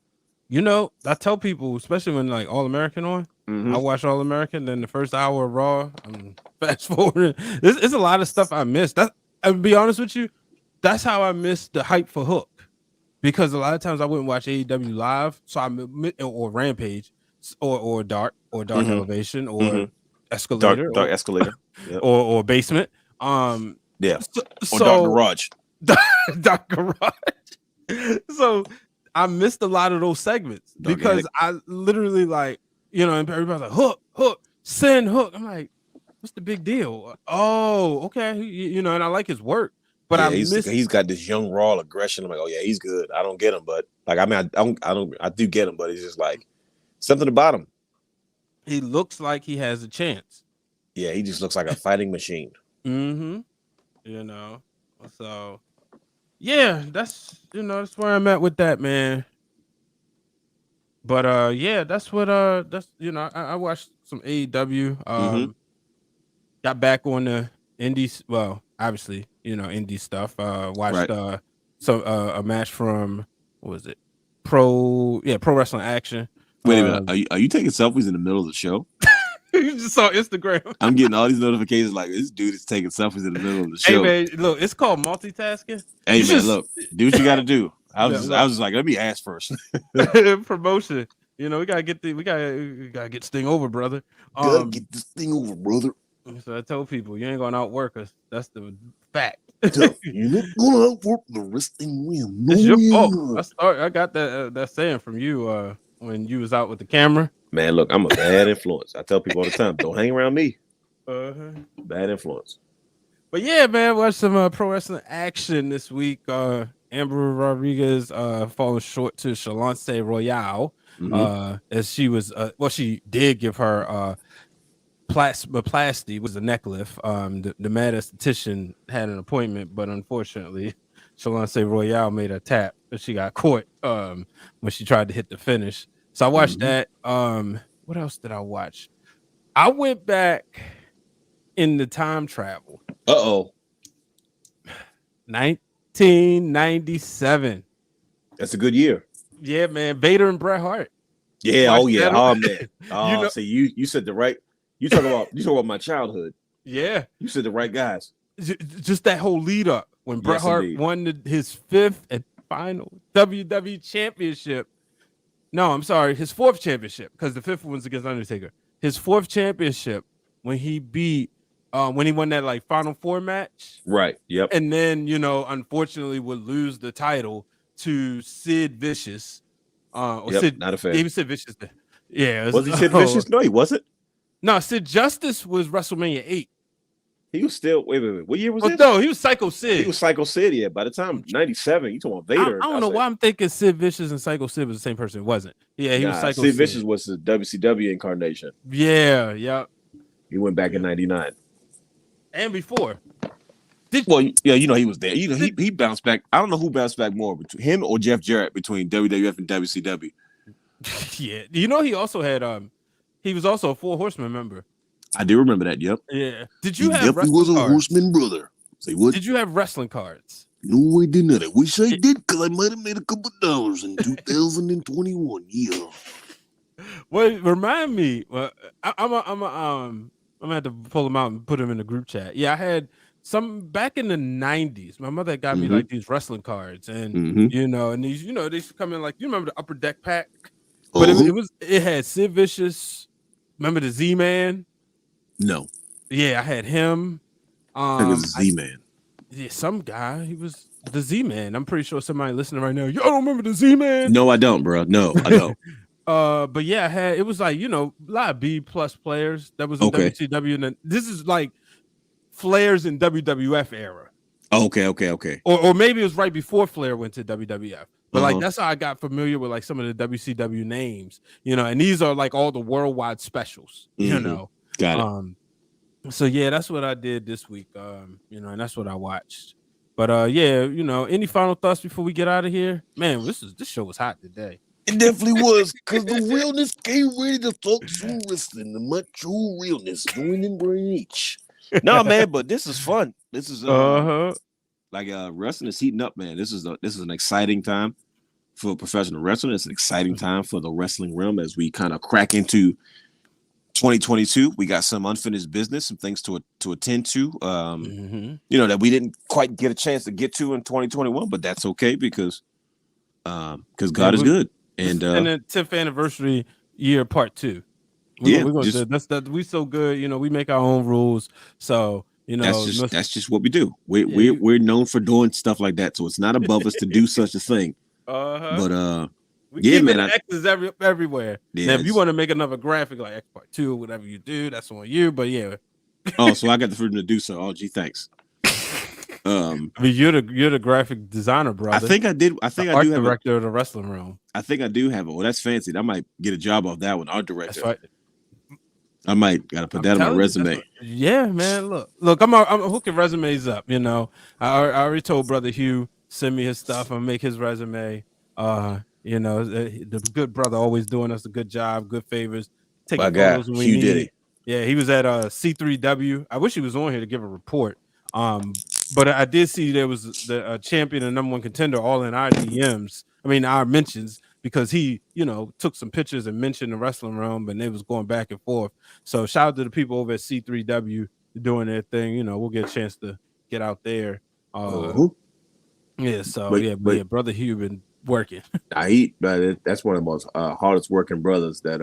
You know, I tell people, especially when like All American on, I watch All American. Then the first hour of Raw, I'm fast forwarding. It's a lot of stuff I missed. That I'll be honest with you, that's how I missed the hype for Hook. Because a lot of times I wouldn't watch AEW live, so or Rampage, or Dark Elevation, or Escalator, Dark Escalator, yep. or Basement. Yeah, so Dark Garage. Dark Garage. So I missed a lot of those segments because I literally like, you know, and everybody's like Hook, send Hook. I'm like, what's the big deal? Oh, okay, you know, and I like his work. But yeah, he's got this young raw aggression. I'm like, oh yeah, he's good. I don't get him, but like, I mean, I do get him, but it's just like something about him. He looks like he has a chance. Yeah, he just looks like a fighting machine. You know, so yeah, that's where I'm at with that, man. But yeah, that's what that's I watched some AEW. Got back on the indies. Well, obviously, indie stuff. Watched a match from, what was it? Pro Wrestling Action. Wait a minute, are you taking selfies in the middle of the show? You just saw Instagram. I'm getting all these notifications like this dude is taking selfies in the middle of the show. Hey man, look, it's called multitasking. Hey man, look, do what you got to do. I was just like, let me ask first. Promotion. You know, we gotta get Sting over, brother. Gotta get this thing over, brother. So I told people, you ain't gonna outwork us. That's the fact. You're not gonna outwork the wrestling win. It's your fault. I got that saying from you when you was out with the camera. Man, look, I'm a bad influence. I tell people all the time, don't hang around me. Bad influence. But yeah, man, watch some Pro Wrestling Action this week. Amber Rodriguez falling short to Shalance Royale. As she was she did give her plasty, was a neck lift. The mad esthetician had an appointment, but unfortunately Shalance Royale made a tap and she got caught when she tried to hit the finish. So I watched that. What else did I watch? I went back in the time travel. 1997. That's a good year. Yeah, man. Vader and Bret Hart. Yeah. Oh yeah. Oh man. Oh, so you said the right. You talk about my childhood. Yeah. You said the right guys. Just that whole lead up when Bret Hart won his fifth and final WWE championship. No, I'm sorry, his fourth championship, because the fifth one's against Undertaker. His fourth championship when he beat when he won that like Final Four match. Right. Yep. And then, unfortunately would lose the title to Sid Vicious. Not a fan. Even Sid Vicious. Yeah. Was he Sid Vicious? No, he wasn't. No, Sid Justice was WrestleMania 8. He was still wait. What year was this? No, he was Psycho Sid. He was Psycho Sid, yeah. By the time 97, you talking about Vader. I don't know why I'm thinking Sid Vicious and Psycho Sid was the same person. It wasn't. Yeah, he was Psycho Sid Vicious was the WCW incarnation. Yeah, yeah. He went back in 99. And before. He was there. He bounced back. I don't know who bounced back more, between him or Jeff Jarrett, between WWF and WCW. Yeah. He also had he was also a Four Horsemen member. I do remember that. Yep. Yeah. Did you have wrestling was a cards? Horseman brother. Say what? Did you have wrestling cards? No, I did not. I wish I did, because I might have made a couple dollars in 2021. Yeah. Well, remind me. Well, I'm gonna have to pull them out and put them in the group chat. Yeah, I had some back in the 90s. My mother got me like these wrestling cards, and and these they used to come in like, you remember the Upper Deck pack, but it had Sid Vicious. Remember the Z-Man? No. Yeah, I had him. Z-Man. Yeah, some guy. He was the Z-Man. I'm pretty sure somebody listening right now, y'all don't remember the Z-Man? No, I don't, bro. No, I don't. But yeah, it was like, a lot of B+ players that was in WCW, and then this is like Flair's in WWF era. Okay. Or maybe it was right before Flair went to WWF. But like that's how I got familiar with like some of the WCW names, and these are like all the worldwide specials, Got it. So yeah, that's what I did this week. And that's what I watched. But any final thoughts before we get out of here? Man, this show was hot today. It definitely was, because the realness came ready to talk true wrestling. The much true realness joining each. No, man, but this is fun. This is like wrestling is heating up, man. This is an exciting time for professional wrestling. It's an exciting time for the wrestling realm as we kind of crack into 2022. We got some unfinished business, some things to attend to. You know, that we didn't quite get a chance to get to in 2021, but that's okay because God is good. And the 10th anniversary year part 2. We so good, you know, we make our own rules. So, you know, that's just what we do. We're known for doing stuff like that. So it's not above us to do such a thing. But we keep man, X's everywhere. Yeah, now, if you want to make another graphic like X Part 2 or whatever you do, that's on you. But yeah. Oh, so I got the freedom to do so. Oh, gee, thanks. I mean, you're the graphic designer, brother. I think I do have director of the wrestling realm. I think I do have it. Well, that's fancy. I might get a job off that one. Art director. That's right. I might gotta put that on my resume. Yeah, man. Look. I'm hooking resumes up. You know, I already told brother Hugh send me his stuff. I'll make his resume. You know, the good brother always doing us a good job, good favors, taking photos when we need. Did it. Yeah, he was at C3W. I wish he was on here to give a report. But I did see there was the champion and number one contender all in our DMs. I mean, our mentions, because he, you know, took some pictures and mentioned the wrestling realm, and they was going back and forth. So shout out to the people over at C3W doing their thing. You know, we'll get a chance to get out there. Yeah, so but brother Hugh been working. That's one of the most hardest working brothers that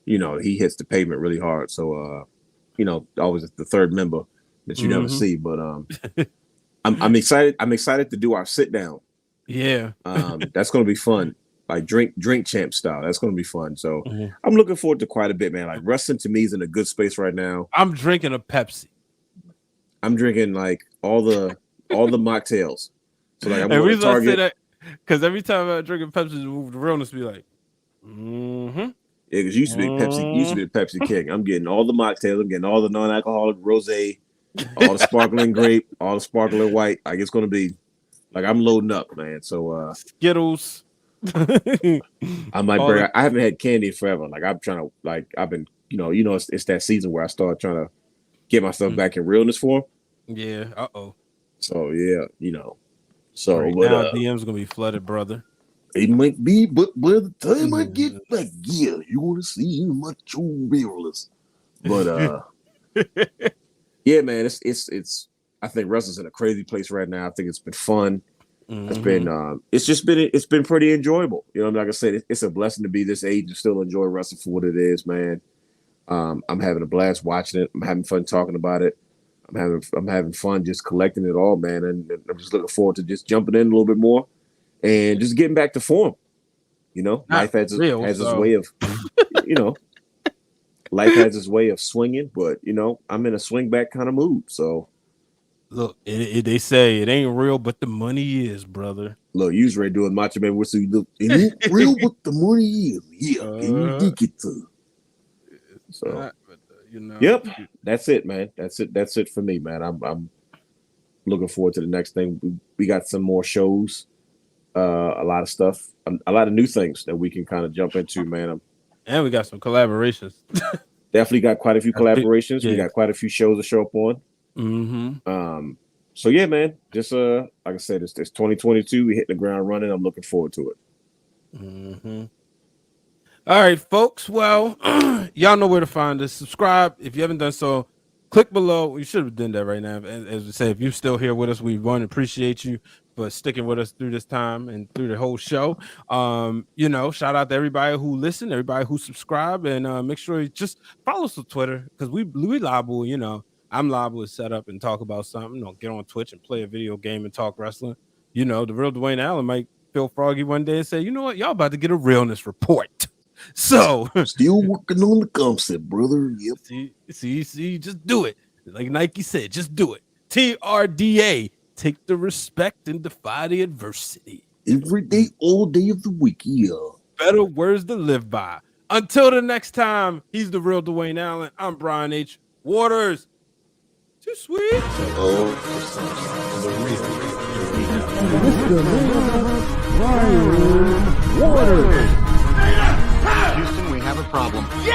you know, he hits the pavement really hard. So you know, always the third member that you never see. But I'm excited. I'm excited to do our sit down. Yeah. That's gonna be fun. Like drink champ style. That's gonna be fun. So I'm looking forward to quite a bit, man. Like wrestling to me is in a good space right now. I'm drinking a Pepsi. I'm drinking like all the mocktails. So like I'm going to Target. I say that because every time I drink a Pepsi, the realness be like, Yeah, because you used to be Pepsi. You used to be the Pepsi king. I'm getting all the mocktails. I'm getting all the non-alcoholic rosé, all the sparkling grape, all the sparkling white. Like it's going to be like I'm loading up, man. So Skittles. I might bring. I haven't had candy forever. Like I'm trying to. Like I've been. You know. It's that season where I start trying to get myself back in realness form. Yeah. So yeah, you know. So right now DM's gonna be flooded, brother. It might be, but by the time I get back, yeah, you want to see much realness. But yeah, man, it's. I think wrestling's in a crazy place right now. I think it's been fun. It's been it's been pretty enjoyable. You know, like I said, it's a blessing to be this age and still enjoy wrestling for what it is, man. I'm having a blast watching it. I'm having fun talking about it. I'm having fun just collecting it all, man. And I'm just looking forward to just jumping in a little bit more and just getting back to form. You know, life has its way of, you know, life has its way of swinging, but you know, I'm in a swing back kind of mood. So look, they say it ain't real, but the money is, brother. Look, you was ready doing Macho Man whistle. You look, it ain't real, but the money is. Yeah, and you get to. So. You know, yep, that's it, man. That's it for me, man. I'm looking forward to the next thing. We got some more shows, a lot of stuff, a lot of new things that we can kind of jump into, man. And we got some collaborations. Definitely got quite a few collaborations. Yeah. We got quite a few shows to show up on. So yeah, man. Just like I said, it's 2022. We hit the ground running. I'm looking forward to it. All right, folks. Well, y'all know where to find us. Subscribe if you haven't done so. Click below. You should have done that right now. As we say, if you're still here with us, we want to appreciate you for sticking with us through this time and through the whole show. You know, shout out to everybody who listened, everybody who subscribed, and make sure you just follow us on Twitter because we liable. You know, I'm liable to set up and talk about something. You know, get on Twitch and play a video game and talk wrestling. You know, the real Dwayne Allen might feel froggy one day and say, you know what, y'all about to get a realness report. So still working on the concept, brother. Yep. See, just do it. Like Nike said, just do it. TRDA, take the respect and defy the adversity. Every day, all day of the week, yeah. Better words to live by. Until the next time, he's the real Dwayne Allen. I'm Brian H. Waters. Too sweet. Brian Houston, we have a problem.